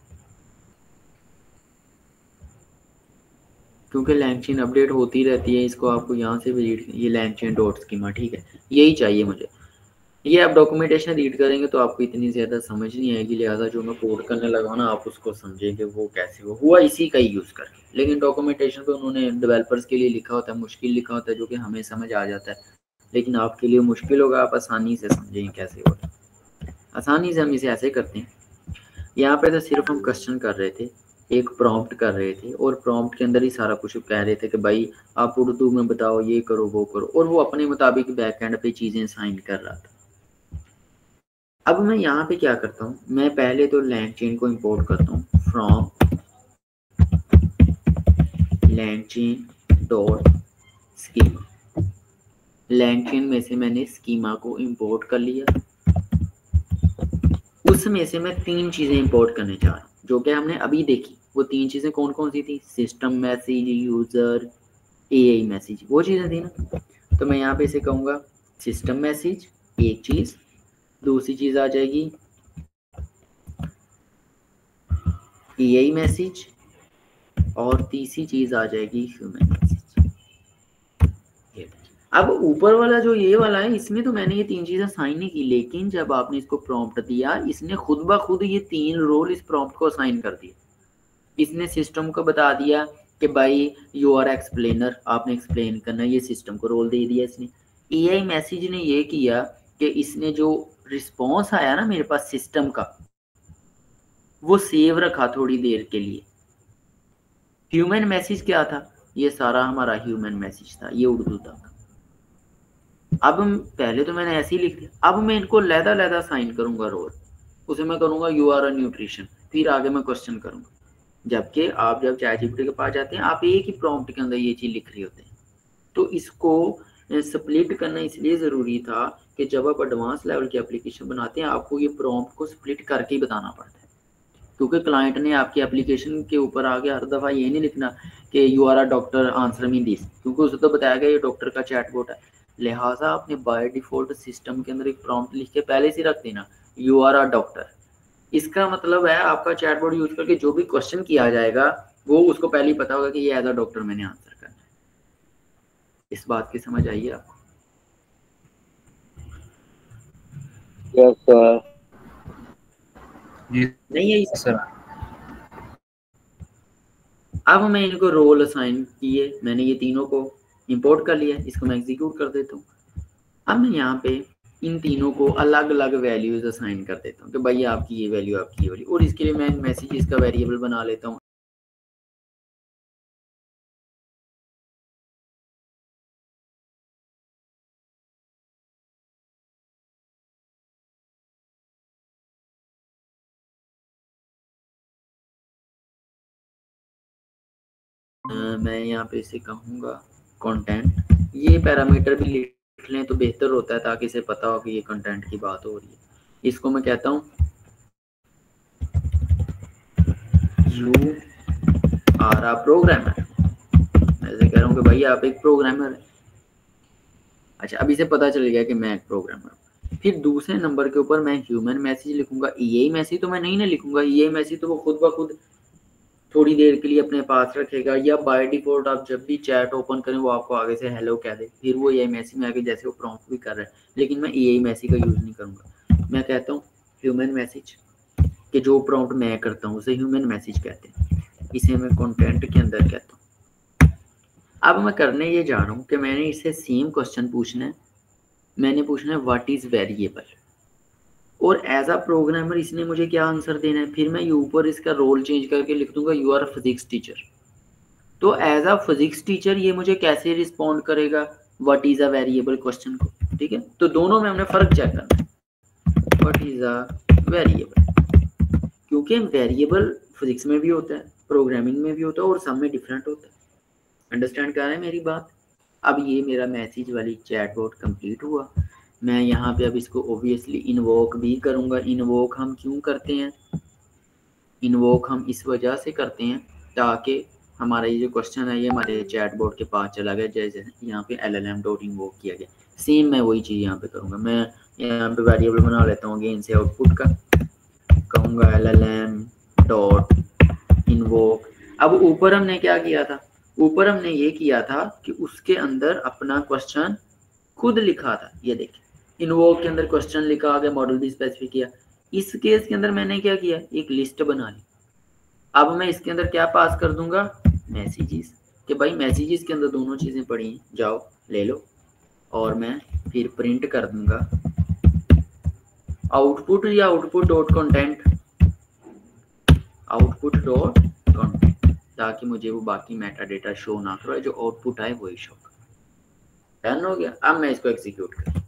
क्योंकि लैंगचेन अपडेट होती रहती है, इसको आपको यहाँ से भी रीड, ये लैंगचेन डॉट स्कीमा, ठीक है, यही चाहिए मुझे। ये आप डॉक्यूमेंटेशन रीड करेंगे तो आपको इतनी ज़्यादा समझ नहीं आएगी, लिहाजा जो मैं कोड करने लगा ना आप उसको समझेंगे वो कैसे वो हुआ इसी का ही यूज़ करके। लेकिन डॉक्यूमेंटेशन तो उन्होंने डेवलपर्स के लिए लिखा होता है, मुश्किल लिखा होता है, जो कि हमें समझ आ जाता है, लेकिन आपके लिए मुश्किल होगा, आप आसानी से समझेंगे कैसे होगा। आसानी से हम इसे ऐसे करते हैं, यहाँ पे तो सिर्फ हम क्वेश्चन कर रहे थे, एक प्रॉम्प्ट कर रहे थे, और प्रॉम्प्ट के अंदर ही सारा कुछ कह रहे थे कि भाई आप उर्दू में बताओ, ये करो वो करो, और वो अपने मुताबिक बैक एंड पे चीज़ें साइन कर रहा था। अब मैं यहाँ पे क्या करता हूँ, मैं पहले तो लैंगचेन को इंपोर्ट करता हूँ from LangChain dot schema. LangChain में से मैंने स्कीमा को इंपोर्ट कर लिया, उसमें से मैं 3 चीज़ें इंपोर्ट करने जा रहा हूँ जो कि हमने अभी देखी। वो 3 चीज़ें कौन कौन सी थी? System message, user, AI message, वो चीज़ें थी ना। तो मैं यहाँ पे इसे कहूँगा सिस्टम मैसेज एक चीज़, दूसरी चीज़ आ जाएगी एआई मैसेज, और तीसरी चीज़ आ जाएगी ह्यूमन मैसेज। अब ऊपर वाला जो ये वाला है, इसमें तो मैंने ये 3 चीज़ें साइन नहीं की, लेकिन जब आपने इसको प्रॉम्प्ट दिया, इसने खुद ब खुद ये 3 रोल इस प्रॉम्प्ट को साइन कर दिया। इसने सिस्टम को बता दिया कि भाई यू आर एक्सप्लेनर, आपने एक्सप्लेन करना है, ये सिस्टम को रोल दे दिया इसने। एआई मैसेज ने ये किया कि इसने जो रिस्पॉन्स आया ना मेरे पास सिस्टम का, वो सेव रखा थोड़ी देर के लिए। ह्यूमन मैसेज क्या था? ये सारा हमारा ह्यूमन मैसेज था, ये उर्दू तक। अब पहले तो मैंने ऐसे ही लिख दिया, अब मैं इनको लैदा लैदा साइन करूंगा रोल, उसे मैं करूंगा यू आर अ न्यूट्रिशन, फिर आगे मैं क्वेश्चन करूंगा। जबकि आप जब चैटजीपीटी के पास जाते हैं, आप एक ही प्रॉम्प्ट के अंदर ये चीज लिख रहे होते हैं। तो इसको स्प्लिट करना इसलिए ज़रूरी था कि जब आप एडवांस लेवल की एप्लीकेशन बनाते हैं, आपको ये प्रॉम्प्ट को स्प्लिट करके ही बताना पड़ता है, क्योंकि क्लाइंट ने आपकी एप्लीकेशन के ऊपर आगे हर दफ़ा ये नहीं लिखना कि you are a doctor answer me this, क्योंकि उसे तो बताया गया ये डॉक्टर का चैटबॉट है। लिहाजा आपने बाय डिफ़ॉल्ट सिस्टम के अंदर एक प्रॉम्प्ट लिख के पहले से रख देना, यू आर अ डॉक्टर। इसका मतलब है आपका चैटबॉट यूज़ करके जो भी क्वेश्चन किया जाएगा, वो उसको पहले ही पता होगा कि ये एज अ डॉक्टर मैंने आंसर करना है। इस बात की समझ आइए आपको? Yes sir. जी नहीं है सर। अब मैं इनको रोल असाइन किए, मैंने ये तीनों को इंपोर्ट कर लिया, इसको मैं एग्जीक्यूट कर देता हूँ। अब मैं यहाँ पे इन तीनों को अलग अलग वैल्यूज असाइन कर देता हूँ कि भाई आपकी ये वैल्यू, आपकी ये वैल्यू, और इसके लिए मैं मैसेजेस का वेरिएबल बना लेता हूँ। मैं यहाँ पे इसे कहूँगा कंटेंट, ये पैरामीटर भी लिख लें तो बेहतर होता है, ताकि इसे पता हो कि ये कंटेंट की बात हो रही है। इसको मैं कहता हूँ यू आर अ प्रोग्रामर। मैं ऐसे कह रहा हूँ कि भाई आप एक प्रोग्रामर है। अच्छा, अभी से पता चल गया कि मैं एक प्रोग्रामर हूँ। फिर दूसरे नंबर के ऊपर मैं ह्यूमन मैसेज लिखूंगा। ईआई मैसेज तो मैं नहीं ना लिखूंगा, ईआई मैसेज तो वो खुद ब खुद थोड़ी देर के लिए अपने पास रखेगा, या बाय डिफॉल्ट आप जब भी चैट ओपन करें वो आपको आगे से हेलो कह दे, फिर वो ईआई मैसेज में आके जैसे वो प्रॉम्प्ट भी कर रहा है। लेकिन मैं ईआई मैसेज का यूज़ नहीं करूँगा, मैं कहता हूँ ह्यूमन मैसेज, कि जो प्रॉम्प्ट मैं करता हूँ उसे ह्यूमन मैसेज कहते हैं, इसे मैं कंटेंट के अंदर कहता हूँ। अब मैं करने ये जा रहा हूँ कि मैंने इससे सेम क्वेश्चन पूछना है, मैंने पूछना है व्हाट इज़ वेरिएबल। और एज अ प्रोग्रामर इसने मुझे क्या आंसर देना है, फिर मैं ऊपर इसका रोल चेंज करके लिख दूंगा यू आर फिजिक्स टीचर। तो एज अ फिजिक्स टीचर ये मुझे कैसे रिस्पॉन्ड करेगा what is a variable question को, ठीक है। तो दोनों में हमने फर्क चेक करना है, व्हाट इज अ वेरिएबल, क्योंकि वेरिएबल फिजिक्स में भी होता है, प्रोग्रामिंग में भी होता है और सब में डिफरेंट होता है। अंडरस्टैंड कर रहे हैं मेरी बात। अब ये मेरा मैसेज वाली चैटबॉट कंप्लीट हुआ। मैं यहाँ पे अब इसको ओब्वियसली इन्वोक भी करूँगा। इन्वोक हम क्यों करते हैं, इन्वोक हम इस वजह से करते हैं ताकि हमारा ये जो क्वेश्चन है ये हमारे चैटबॉट के पास चला गया, जैसे यहाँ पे LLM डॉट इन्वोक किया गया। सेम मैं वही चीज़ यहाँ पे करूँगा। मैं यहाँ पे वेरिएबल बना लेता हूँ अगेन से आउटपुट का, कहूँगा LLM डॉट इन्वोक। अब ऊपर हमने क्या किया था, ऊपर हमने ये किया था कि उसके अंदर अपना क्वेश्चन खुद लिखा था। ये देखिए इन्वोक के अंदर क्वेश्चन लिखा, आगे मॉडल भी स्पेसिफिक किया। इस केस के अंदर मैंने क्या किया, एक लिस्ट बना ली। अब मैं इसके अंदर क्या पास कर दूंगा, मैसेजेस, कि भाई मैसेजेस के अंदर दोनों चीजें पड़ी हैं, जाओ ले लो। और मैं फिर प्रिंट कर दूंगा आउटपुट या output dot content, output dot content, ताकि मुझे वो बाकी मेटा डेटा शो ना करो, जो आउटपुट आए वही शो करो। डन हो गया। अब मैं इसको एग्जीक्यूट कर,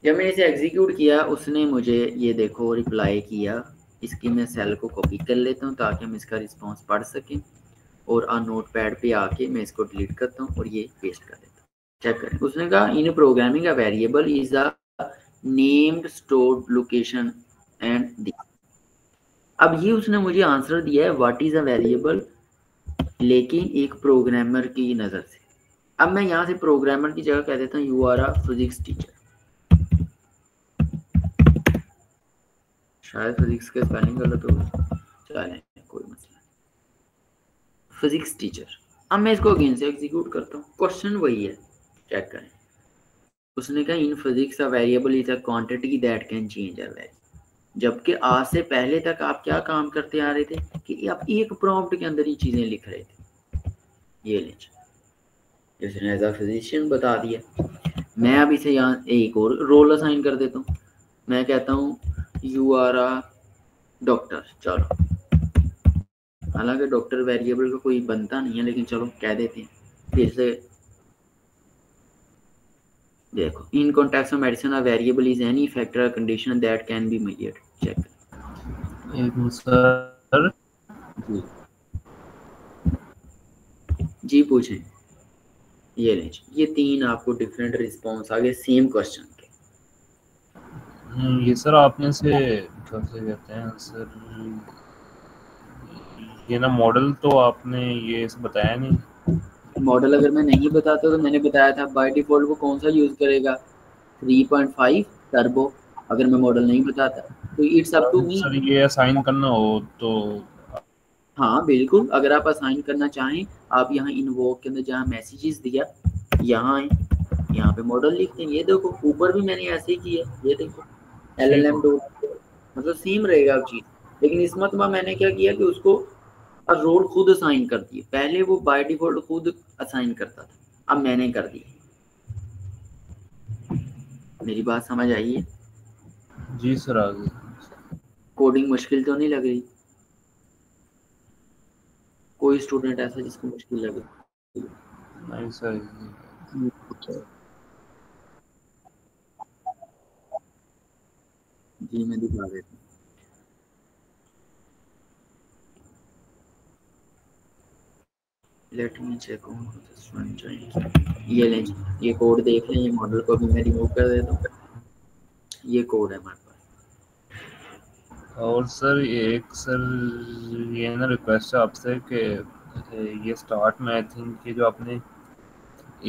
जब मैंने इसे एग्जीक्यूट किया उसने मुझे ये देखो रिप्लाई किया। इसकी मैं सेल को कॉपी कर लेता हूँ ताकि हम इसका रिस्पॉन्स पढ़ सकें, और नोट पैड पे आके मैं इसको डिलीट करता हूँ और ये पेस्ट कर देता हूँ। चेक करें, उसने कहा इन programming a variable is a named stored location and the. अब ये उसने मुझे आंसर दिया है व्हाट इज अ वेरिएबल, लेकिन एक प्रोग्रामर की नज़र से। अब मैं यहाँ से प्रोग्रामर की जगह कह देता हूँ you are a physics teacher. शायद फिजिक्स के स्पेलिंग गलत हो गई, चलें कोई मसला नहीं, फिजिक्स टीचर। अब मैं इसको अगेन से एग्जीक्यूट करता हूँ, क्वेश्चन वही है, चेक करें। उसने कहा in physics a variable is a quantity that can change a value. जबकि आज से पहले तक आप क्या काम करते आ रहे थे कि आप एक प्रॉम्प्ट के अंदर ही चीजें लिख रहे थे। ये लीजिए, इसने एज अ फिजिशियन बता दिया। मैं अब इसे यहाँ एक और रोल असाइन कर देता हूँ। मैं कहता हूँ यू आर अ डॉक्टर। चलो, हालांकि डॉक्टर वेरिएबल का कोई बनता नहीं है, लेकिन चलो कह देते हैं फिर से। देखो in context of medicine a variable is any factor condition that can be measured. Check एक सर जी जी पूछें। ये लीजिए, ये तीन आपको डिफरेंट रिस्पॉन्स आ गए सेम क्वेश्चन के। ये सर आपने से कैसे कहते हैं सर, ये ना मॉडल तो आपने ये बताया नहीं। मॉडल अगर मैं नहीं बताता तो मैंने बताया था बाय डिफॉल्ट वो कौन सा यूज करेगा, 3.5 टर्बो। अगर मैं मॉडल नहीं बताता तो it's up to me. Sir ये असाइन करना हो तो हाँ बिल्कुल, अगर आप असाइन करना चाहें, आप यहाँ इन्वोक के अंदर जहाँ मैसेजेस दिया यहाँ आए, यहाँ पे मॉडल लिखते हैं। ये देखो ऊपर भी मैंने ऐसे ही किया, ये देखो ठीक LLM हो। डॉट, मतलब सेम रहेगा अब चीज। लेकिन इस मरतबा मैंने क्या किया कि उसको रोल खुद असाइन कर दिए। पहले वो बाय डिफॉल्ट खुद असाइन करता था, अब मैंने कर दिया। मेरी बात समझ आई है? जी सर आगे। कोडिंग मुश्किल तो नहीं लग रही? कोई स्टूडेंट ऐसा जिसको मुश्किल लगे? नहीं सर। जी मैं दिखा देता हूँ। Let me check on this one join. ये लें, ये कोड देख लें। ये मॉडल को भी मैं रिमूव कर देता हूँ। ये कोड है हमारे पास। और सर एक सर ये ना रिक्वेस्ट है आपसे कि ये स्टार्ट में आई थिंक ये जो आपने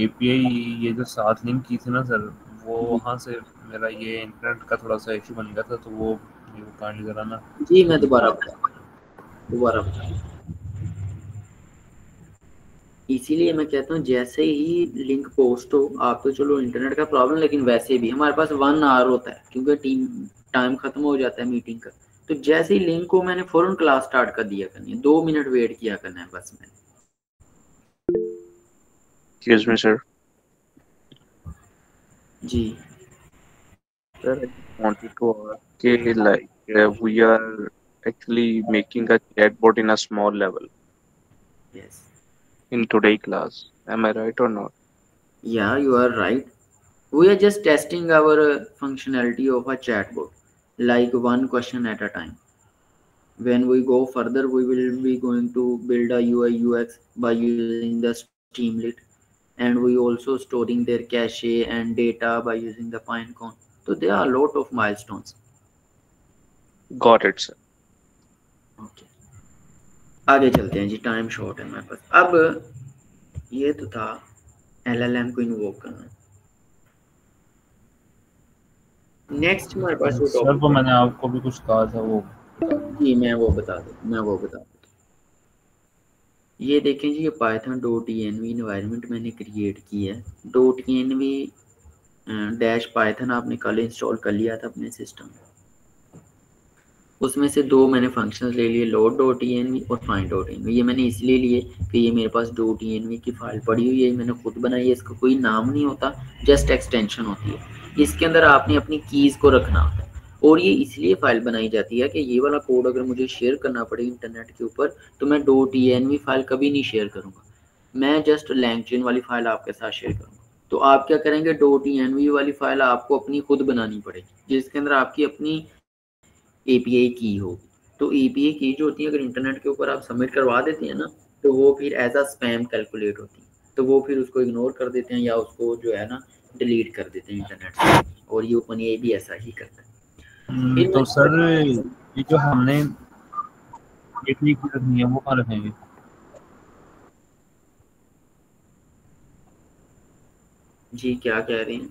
एपीआई ये जो साथ लिंक की थी ना सर, वो जी वहाँ से मेरा ये इंटरनेट का थोड़ा सा इशू बन गया था, तो वो काइंडली ज़रा ना। जी मैं दोबारा बता, इसीलिए मैं कहता हूँ जैसे ही लिंक पोस्ट हो, आप तो चलो इंटरनेट का प्रॉब्लम, लेकिन वैसे भी हमारे पास 1 आवर होता है क्योंकि टीम टाइम खत्म हो जाता है मीटिंग का। तो जैसे ही लिंक को मैंने फौरन क्लास स्टार्ट कर दिया करनी है, 2 मिनट वेट किया करना है बस मैंने। Excuse me, sir. जी Sir, I just wanted to ask, like, we are actually making a chatbot in a small level Yes. in today class. Am I right or not? Yeah, you are right. We are just testing our functionality of a chatbot, like one question at a time. When we go further, we will be going to build a UI UX by using the Streamlit, and we also storing their cache and data by using the Pinecone. So there are a lot of milestones. Got it, sir. Okay, आगे चलते हैं जी, time short है मेरे पास। अब ये तो था LLM को इन्वोक करना। नेक्स्ट हमारे पास जो सर वो टॉपिक मैंने आपको भी कुछ कहा था वो बता है दीजिए। जी, मैं वो बता दूँ। ये देखें जी, ये पाइथन डॉट env इन्वायरमेंट मैंने क्रिएट की है। डॉट env डैश पाइथन आपने कल इंस्टॉल कर लिया था अपने सिस्टम में। उसमें से दो मैंने फंक्शंस ले लिए, लोड डॉट env और फाइंड डॉट env। ये मैंने इसलिए लिए कि ये मेरे पास डॉट env की फाइल पड़ी हुई है, मैंने खुद बनाई है। इसका कोई नाम नहीं होता, जस्ट एक्सटेंशन होती है। इसके अंदर आपने अपनी कीज़ को रखना होता है, और ये इसलिए फाइल बनाई जाती है कि ये वाला कोड अगर मुझे शेयर करना पड़े इंटरनेट के ऊपर, तो मैं डॉट env फाइल कभी नहीं शेयर करूँगा, मैं जस्ट लैंगचेन वाली फाइल आपके साथ शेयर करूँगा। तो आप क्या करेंगे, डॉट env वाली फाइल आपको अपनी खुद बनानी पड़ेगी, जिसके अंदर आपकी अपनी एपीआई की होगी। तो एपीआई की जो होती है, अगर इंटरनेट के ऊपर आप सबमिट करवा देते हैं ना, तो वो फिर एज अ स्पैम कैलकुलेट होती है। तो वो फिर उसको इग्नोर कर देते हैं, या उसको जो है ना डिलीट कर देते हैं इंटरनेट से, और ये ओपन एआई भी ऐसा ही करता है। फिर तो सर ये जो हमने एपीआई की रखनी है वो कहाँ रखेंगे? जी क्या कह रहे हैं?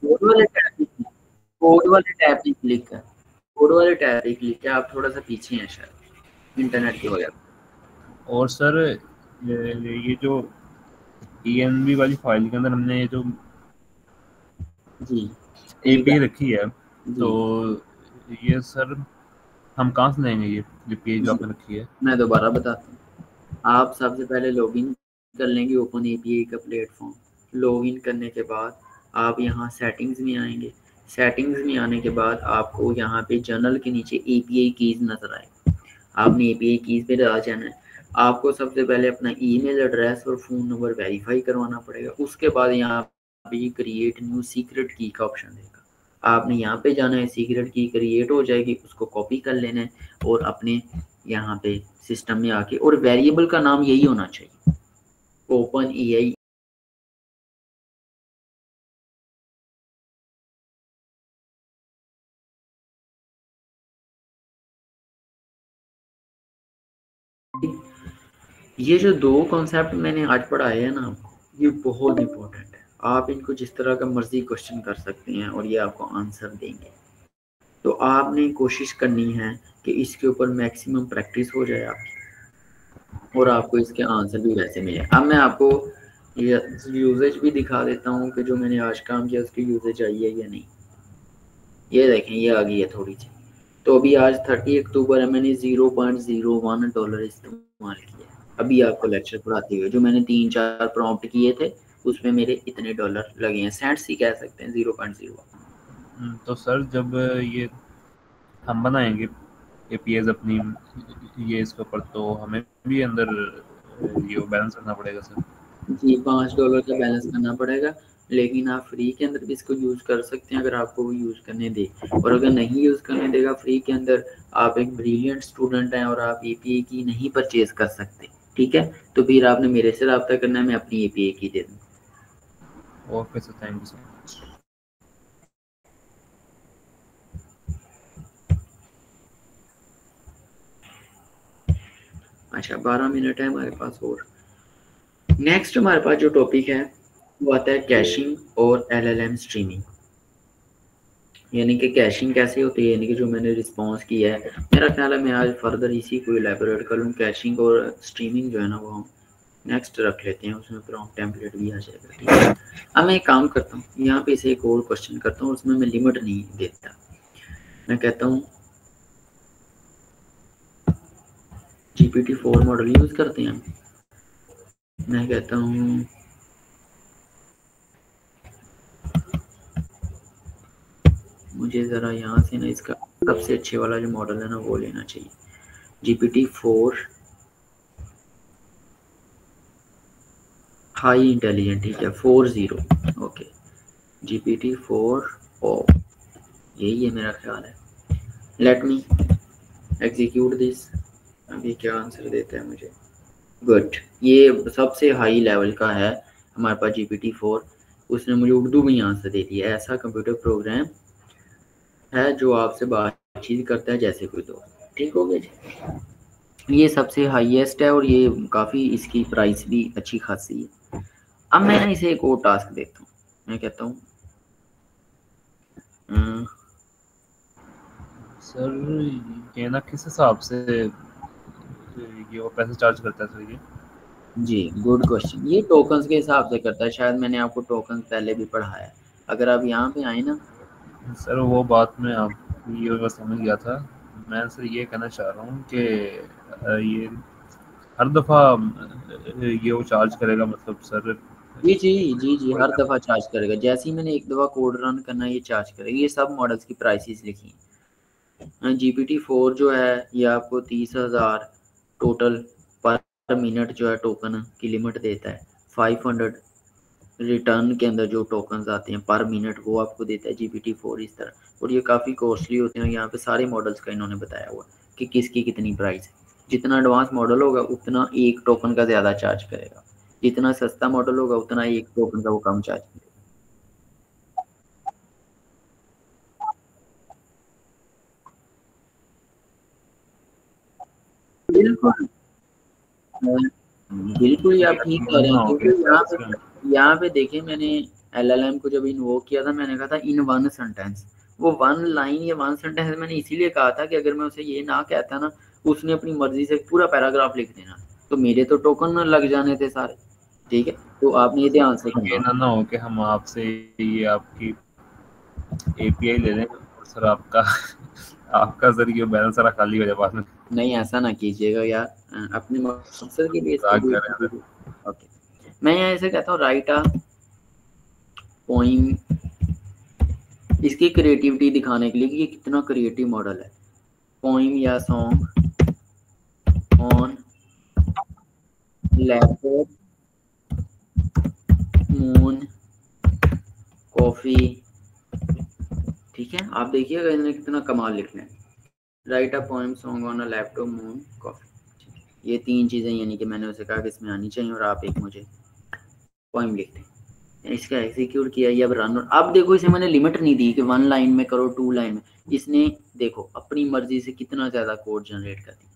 कोड वाले टैब पे, कोड वाले टैब पे क्लिक कर, कोड वाले टैब पे क्लिक कर। आप थोड़ा सा पीछे हैं शायद इंटरनेट की वजह से। और सर ये जो env वाली फाइल के अंदर हमने ये जो जी एपीआई रखी है, तो जी ये सर हम कहाँ से लेंगे ये एपीआई जो जी, आपने रखी है? मैं दोबारा बताता हूँ। आप सबसे पहले लॉगिन कर लेंगे ओपन एपीआई का प्लेटफॉर्म। लॉगिन करने के बाद आप यहाँ सेटिंग्स में आएंगे। सेटिंग्स में आने के बाद आपको यहाँ पे जनरल के नीचे एपीआई कीज़ नज़र आए, आपने एपीआई कीज़ पे आ जाना है। आपको सबसे पहले अपना ईमेल एड्रेस और फ़ोन नंबर वेरीफाई करवाना पड़ेगा। उसके बाद यहाँ पे क्रिएट न्यू सीक्रेट की का ऑप्शन देगा, आपने यहाँ पे जाना है, सीक्रेट की क्रिएट हो जाएगी, उसको कॉपी कर लेना है और अपने यहाँ पे सिस्टम में आके, और वेरिएबल का नाम यही होना चाहिए, ओपन एआई ये जो दो कॉन्सेप्ट मैंने आज पढ़ाए हैं ना आपको, ये बहुत इंपॉर्टेंट है। आप इनको जिस तरह का मर्जी क्वेश्चन कर सकते हैं और ये आपको आंसर देंगे। तो आपने कोशिश करनी है कि इसके ऊपर मैक्सिमम प्रैक्टिस हो जाए आपकी, और आपको इसके आंसर भी वैसे मिले। अब मैं आपको ये यूजेज भी दिखा देता हूँ कि जो मैंने आज काम किया उसकी यूजेज आई है या नहीं। ये देखें, ये आ गई है थोड़ी सी। तो अभी आज 30 अक्टूबर है, मैंने $0.01 इस्तेमाल किया अभी आपको लेक्चर पढ़ाते हुए। जो मैंने 3-4 प्रॉम्प्ट किए थे उसमें मेरे इतने डॉलर लगे हैं, सेंट्स ही कह सकते हैं, 0.01। तो सर जब ये हम बनाएंगे एपीआईज अपनी ये इसके ऊपर, तो हमें भी अंदर ये बैलेंस करना पड़ेगा सर? जी $5 का बैलेंस करना पड़ेगा, लेकिन आप फ्री के अंदर भी इसको यूज़ कर सकते हैं अगर आपको वो यूज़ करने दे। और अगर नहीं यूज़ करने देगा फ्री के अंदर, आप एक ब्रिलियंट स्टूडेंट हैं और आप एपीआई की नहीं परचेज कर सकते, ठीक है, तो फिर आपने मेरे से रब्ता करना है, मैं अपनी एपीआई की दे दूँ। Okay sir, thank you so much. अच्छा 12 मिनट है हमारे पास। और नेक्स्ट हमारे पास जो टॉपिक है वो आता है कैशिंग और LLM स्ट्रीमिंग। यानी कि कैशिंग कैसे होती है, यानी कि जो मैंने रिस्पॉन्स किया है, मेरा ख्याल है मैं आज फर्दर इसी को इलेबोरेट कर लूँ। कैशिंग और स्ट्रीमिंग जो है ना वो हम नेक्स्ट रख लेते हैं, उसमें प्रॉम्प्ट टेम्पलेट भी आ जाएगा, ठीक है। अब मैं एक काम करता हूँ, यहाँ पे से एक और क्वेश्चन करता हूँ, उसमें मैं लिमिट नहीं देता। मैं कहता हूँ GPT-4 मॉडल यूज़ करते हैं। मैं कहता हूँ मुझे ज़रा यहाँ से ना इसका सबसे अच्छे वाला जो मॉडल है ना वो लेना चाहिए, GPT-4 हाई इंटेलिजेंट, ठीक है 40, ओके GPT-4 ओ, यही है मेरा ख्याल है। लेट मी एग्जीक्यूट दिस, अभी क्या आंसर देता है मुझे। गुड, ये सबसे हाई लेवल का है हमारे पास GPT-4, उसने मुझे उर्दू में ही आंसर दे दिया। ऐसा कंप्यूटर प्रोग्राम है जो आपसे बातचीत करता है जैसे कोई दोस्त। ठीक हो गया जी, ये सबसे हाईएस्ट है और ये काफ़ी इसकी प्राइस भी अच्छी खासी है। अब मैं ना इसे एक और टास्क देता हूँ, मैं कहता हूँ सर ये ना किस हिसाब से ये वो पैसे चार्ज करता है सर ये? जी गुड क्वेश्चन, ये टोकन्स के हिसाब से करता है, शायद मैंने आपको टोकन्स पहले भी पढ़ाया है। अगर आप यहाँ पे आए ना सर वो बात मैं आपकी ये बस समझ गया था। मैं सर ये कहना चाह रहा हूँ कि ये हर दफ़ा ये वो चार्ज करेगा मतलब सर? जी जी जी जी, हर दफ़ा चार्ज करेगा। जैसे ही मैंने एक दफ़ा कोड रन करना ये चार्ज करेगा। ये सब मॉडल्स की प्राइसेस लिखी हैं। GPT-4 जो है ये आपको 30,000 टोटल पर मिनट जो है टोकन की लिमिट देता है। 500 रिटर्न के अंदर जो टोकन्स आते हैं पर मिनट वो आपको देता है GPT-4 इस तरह। और ये काफ़ी कॉस्टली होते हैं। यहाँ पे सारे मॉडल्स का इन्होंने बताया हुआ कि किसकी कितनी प्राइस है। जितना एडवांस मॉडल होगा उतना एक टोकन का ज़्यादा चार्ज करेगा, जितना सस्ता मॉडल होगा उतना एक टोकन का वो कम चार्ज करेगा। बिल्कुल बिल्कुल, ये आप ठीक कह रहे हैं क्योंकि यहाँ पे देखिए मैंने LLM को जब इन्वोक किया था मैंने कहा था इन वन सेंटेंस, वो वन लाइन या वन सेंटेंस मैंने इसीलिए कहा था कि अगर मैं उसे ये ना कहता ना उसने अपनी मर्जी से पूरा पैराग्राफ लिख देना तो मेरे तो टोकन न लग जाने थे सारे। ठीक है, तो आपने ये ध्यान से ये सुना। ना हो कि हम आपसे ये आपकी API ले लें और सर आपका आपका सर ये बैलेंस सारा खाली हो जाए बाद में। नहीं ऐसा ना कीजिएगा यार, अपने मकसद के बेस पे मजाक कर रहे हैं भी। ओके, मैं यहाँ ऐसे कहता हूँ राइट अ पोइम, इसकी क्रिएटिविटी दिखाने के लिए कि ये कितना क्रिएटिव मॉडल है। पोइम या song on laptop moon coffee. ठीक है, आप देखिएगा इन्होंने कितना कमाल लिखना है। Right a poem song on a laptop moon coffee, ये तीन चीज़ें यानी कि मैंने उसे कहा कि इसमें आनी चाहिए और आप एक मुझे पोइम लिखते हैं। इसका एग्जीक्यूट किया ये अब रन। और अब देखो इसे मैंने लिमिट नहीं दी कि 1 लाइन में करो 2 लाइन में, इसने देखो अपनी मर्जी से कितना ज़्यादा कोड जनरेट कर दिया।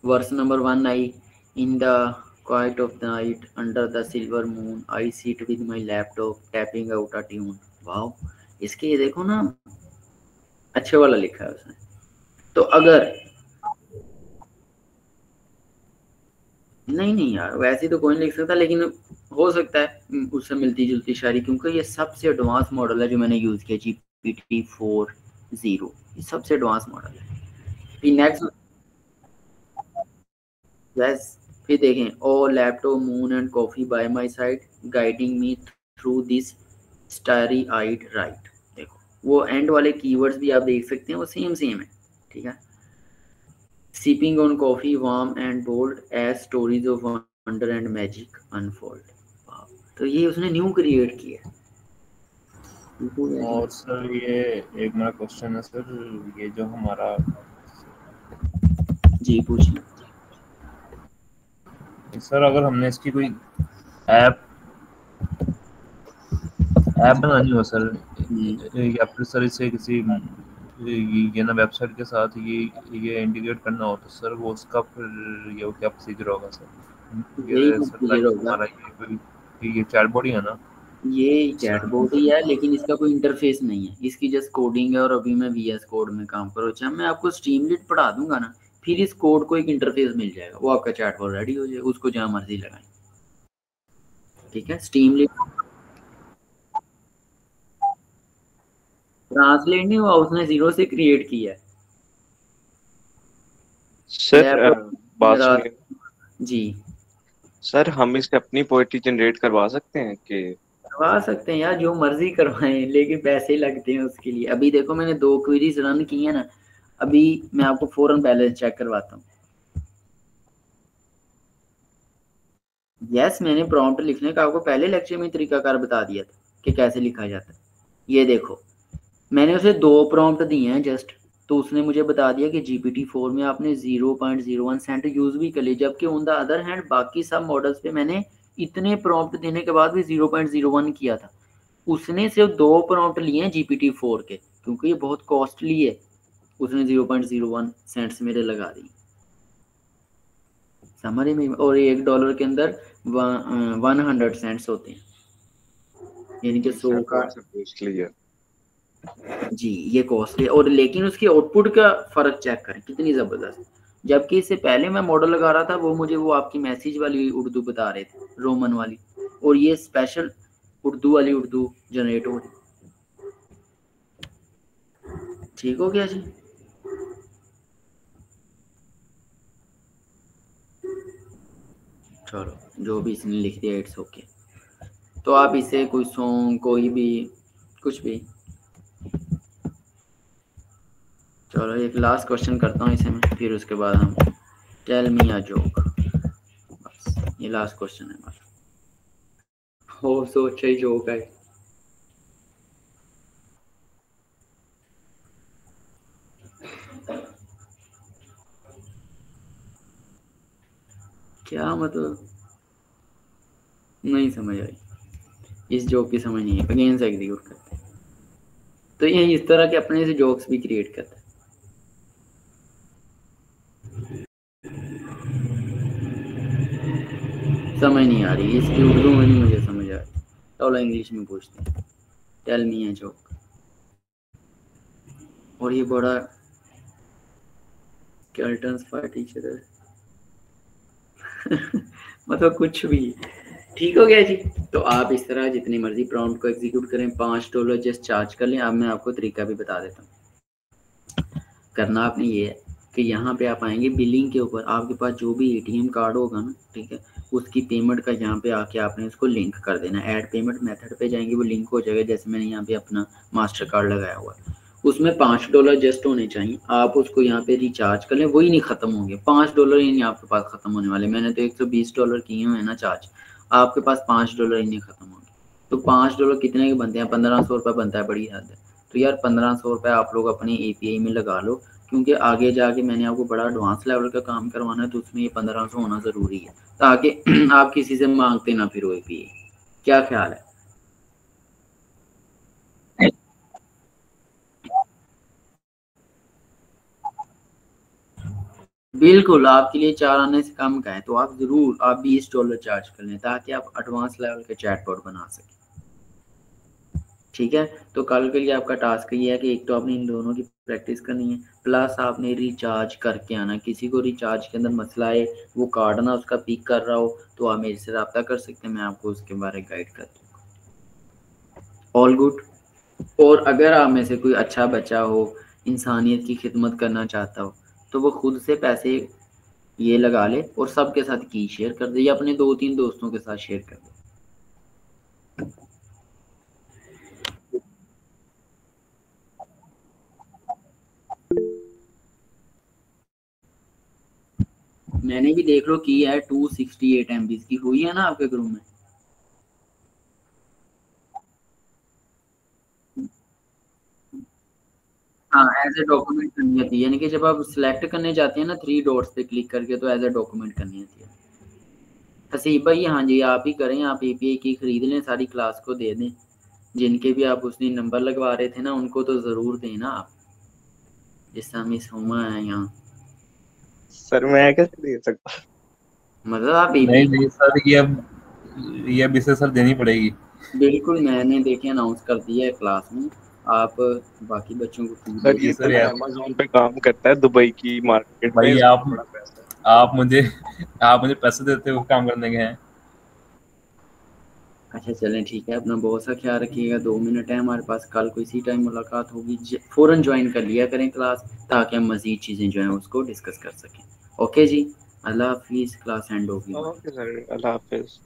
Verse number 1 I, in the quiet of the night under the silver moon I sit with my laptop tapping out a tune। Wow, इसके ये देखो ना अच्छे वाला लिखा है उसने। तो अगर नहीं नहीं यार वैसे तो कोई नहीं लिख सकता, लेकिन हो सकता है उससे मिलती जुलती शायरी, क्योंकि ये सबसे एडवांस मॉडल है जो मैंने यूज़ किया GPT-4 0, ये सबसे एडवांस मॉडल है। फिर नेक्स्ट बस, फिर देखें oh laptop moon and coffee by my side guiding me through this starry eyed right. देखो वो एंड वाले कीवर्ड्स भी आप देख सकते हैं वो सेम सेम है। ठीक है, sipping on coffee warm and bold as stories of wonder and magic unfold। तो ये उसने न्यू क्रिएट किया। और सर ये एक मेरा क्वेश्चन है सर, ये जो हमारा जी पूछिए। सर अगर हमने इसकी कोई ऐप बनानी हो सर, या फिर सर इसे किसी ये ना वेबसाइट के साथ ये इंटीग्रेट करना हो तो सर वो उसका फिर ये क्या प्रोसीजर होगा सर? यही ये सर प्रोसीजर लाइक होगा। हमारा ये चैटबॉट ही है ना ये सर? चैटबॉट ही है लेकिन इसका कोई इंटरफेस नहीं है, इसकी जस्ट कोडिंग है। और अभी मैं VS कोड में काम कर रहा हूँ। जब मैं आपको स्ट्रीमलीट पढ़ा दूंगा ना फिर इस कोड को एक इंटरफेस मिल जाएगा, वो आपका चैटबॉट रेडी हो जाएगा, उसको जहाँ मर्जी लगाएं। ठीक है, स्ट्रीमलीट ट्रांसलेट नहीं हुआ, उसने जीरो से क्रिएट किया है। सर लैपटॉप बात रात सुनिए, जी। सर हम इससे अपनी पोइट्री जनरेट करवा सकते हैं कि करवा सकते हैं यार, जो मर्जी करवाएं, लेकिन पैसे लगते हैं उसके लिए। अभी देखो मैंने 2 क्वेरीज रन की है ना, अभी मैं आपको फौरन बैलेंस चेक करवाता हूँ। यस, मैंने प्रॉम्प्ट लिखने का आपको पहले लेक्चर में तरीकाकार बता दिया था कि कैसे लिखा जाता है। ये देखो मैंने उसे 2 प्रॉम्प्ट दिए हैं जस्ट, तो उसने मुझे बता दिया कि GPT-4 में आपने 0.01 सेंट यूज भी कर लिया, जबकि ऑन द अदर हैंड बाकी सब मॉडल्स पे मैंने इतने प्रॉम्प्ट देने के बाद भी 0.01 किया था। उसने सिर्फ 2 प्रॉम्प्ट लिए हैं GPT-4 के, क्योंकि ये बहुत कॉस्टली है, उसने 0.01 सेंट्स मेरे लगा दी समझ में। और $1 के अंदर 100 सेंट्स होते हैं, यानी कि 100 का कॉस्टली है जी, ये कॉस्टली। और लेकिन उसकी आउटपुट का फर्क चेक करें कितनी जबरदस्त। जबकि इससे पहले मैं मॉडल लगा रहा था, वो मुझे वो आपकी मैसेज वाली उर्दू बता रहे थे, रोमन वाली, और ये स्पेशल उर्दू वाली उर्दू जनरेट हो रही। ठीक हो गया जी। चलो जो भी इसने लिख दिया इट्स ओके। तो आप इसे कोई सॉन्ग, कोई भी, कुछ भी। चलो एक लास्ट क्वेश्चन करता हूँ इसे मैं, फिर उसके बाद हम टेल मी अ जोक। बस ये लास्ट क्वेश्चन है हमारा। हो सोचा ही जोक है। क्या मतलब, नहीं समझ आई, इस जोक की समझ नहीं है। अगेन से एग्जीक्यूट करते हैं, तो ये इस तरह के अपने से जोक्स भी क्रिएट करता है। समझ नहीं आ रही इसकी उर्दू में, नहीं मुझे समझ आ रही। चलो इंग्लिश में पूछते हैं, टेल मी अ जोक। और ये बड़ा स्केलेटन्स फाइट ईच अदर मतलब कुछ भी। ठीक हो गया जी। तो आप इस तरह जितनी मर्जी प्रॉम्प्ट को एग्जीक्यूट करें, $5 जस्ट चार्ज कर लें। अब मैं आपको तरीका भी बता देता हूँ। करना आपने ये है कि यहाँ पे आप आएंगे बिलिंग के ऊपर, आपके पास जो भी ATM कार्ड होगा ना, ठीक है, उसकी पेमेंट का यहाँ पे आके आपने उसको लिंक कर देना। ऐड पेमेंट मेथड पे जाएंगे, वो लिंक हो जाएगा। जैसे मैंने यहाँ पे अपना मास्टर कार्ड लगाया हुआ है, उसमें $5 जस्ट होने चाहिए। आप उसको यहाँ पे रिचार्ज कर लें, वही नहीं खत्म होंगे। $5 ही नहीं आपके पास खत्म होने वाले। मैंने तो $120 किए हुए हैं ना चार्ज, आपके पास $5 ही नहीं खत्म होंगे। तो $5 कितने के बनते हैं? 1500 रुपये बनता है, बड़ी हद है। तो यार 1500 रुपये आप लोग अपने API में लगा लो, क्योंकि आगे जाके मैंने आपको बड़ा एडवांस लेवल का काम करवाना है, तो उसमें ये 1500 होना ज़रूरी है, ताकि आप किसी से मांगते ना फिर API। क्या ख्याल है? बिल्कुल आपके लिए 4 आने से कम का है, तो आप ज़रूर आप $20 चार्ज कर लें, ताकि आप एडवांस लेवल के चैटबॉट बना सकें। ठीक है, तो कल के लिए आपका टास्क ये है कि एक तो आपने इन दोनों की प्रैक्टिस करनी है, प्लस आपने रिचार्ज करके आना। किसी को रिचार्ज के अंदर मसला है, वो कार्ड ना उसका पिक कर रहा हो, तो आप मेरे से रब्ता कर सकते हैं, मैं आपको उसके बारे में गाइड कर दूँगा। All good. और अगर आप में से कोई अच्छा बच्चा हो, इंसानियत की खिदमत करना चाहता हो, तो वो खुद से पैसे ये लगा ले और सबके साथ की शेयर कर दे, या अपने 2-3 दोस्तों के साथ शेयर कर दे। मैंने भी देख लो की है, 268 MB की हुई है ना आपके ग्रुप में। हाँ, एज ए डॉक्यूमेंट करनी होती है, यानी कि जब आप सिलेक्ट करने जाते हैं ना 3 डॉट्स पे क्लिक करके, तो एज ए डॉक्यूमेंट करनी होती है। हसीब भाई, हाँ जी आप ही करें, आप API की खरीद लें, सारी क्लास को दे दें। जिनके भी आप उस दिन नंबर लगवा रहे थे ना, उनको तो ज़रूर देना आप, जिससे हम इस हुआ है यहाँ। सर मैं कैसे दे सकता? मतलब आप नहीं API, नहीं सर, ये अब इसे सर देनी पड़ेगी। बिल्कुल मैंने देखिए अनाउंस कर दिया है क्लास में, आप बाकी बच्चों को फी दे सर जी ये दें। तो सर यार, अमेज़न पे काम करता है, दुबई की मार्केट में भाई इसका आप बड़ा पैसा है। आप मुझे आप मुझे पैसे देते हो काम करने के हैं। अच्छा चलें ठीक है, अपना बहुत सा ख्याल रखिएगा। 2 मिनट है हमारे पास, कल को इसी टाइम मुलाकात होगी। फ़ौरन ज्वाइन कर लिया करें क्लास, ताकि हम मज़ीद चीज़ें जो हैं उसको डिस्कस कर सकें। ओके जी, अल्लाह हाफिज़, क्लास एंड होगी हमारी। ओके सर, अल्लाह हाफिज़।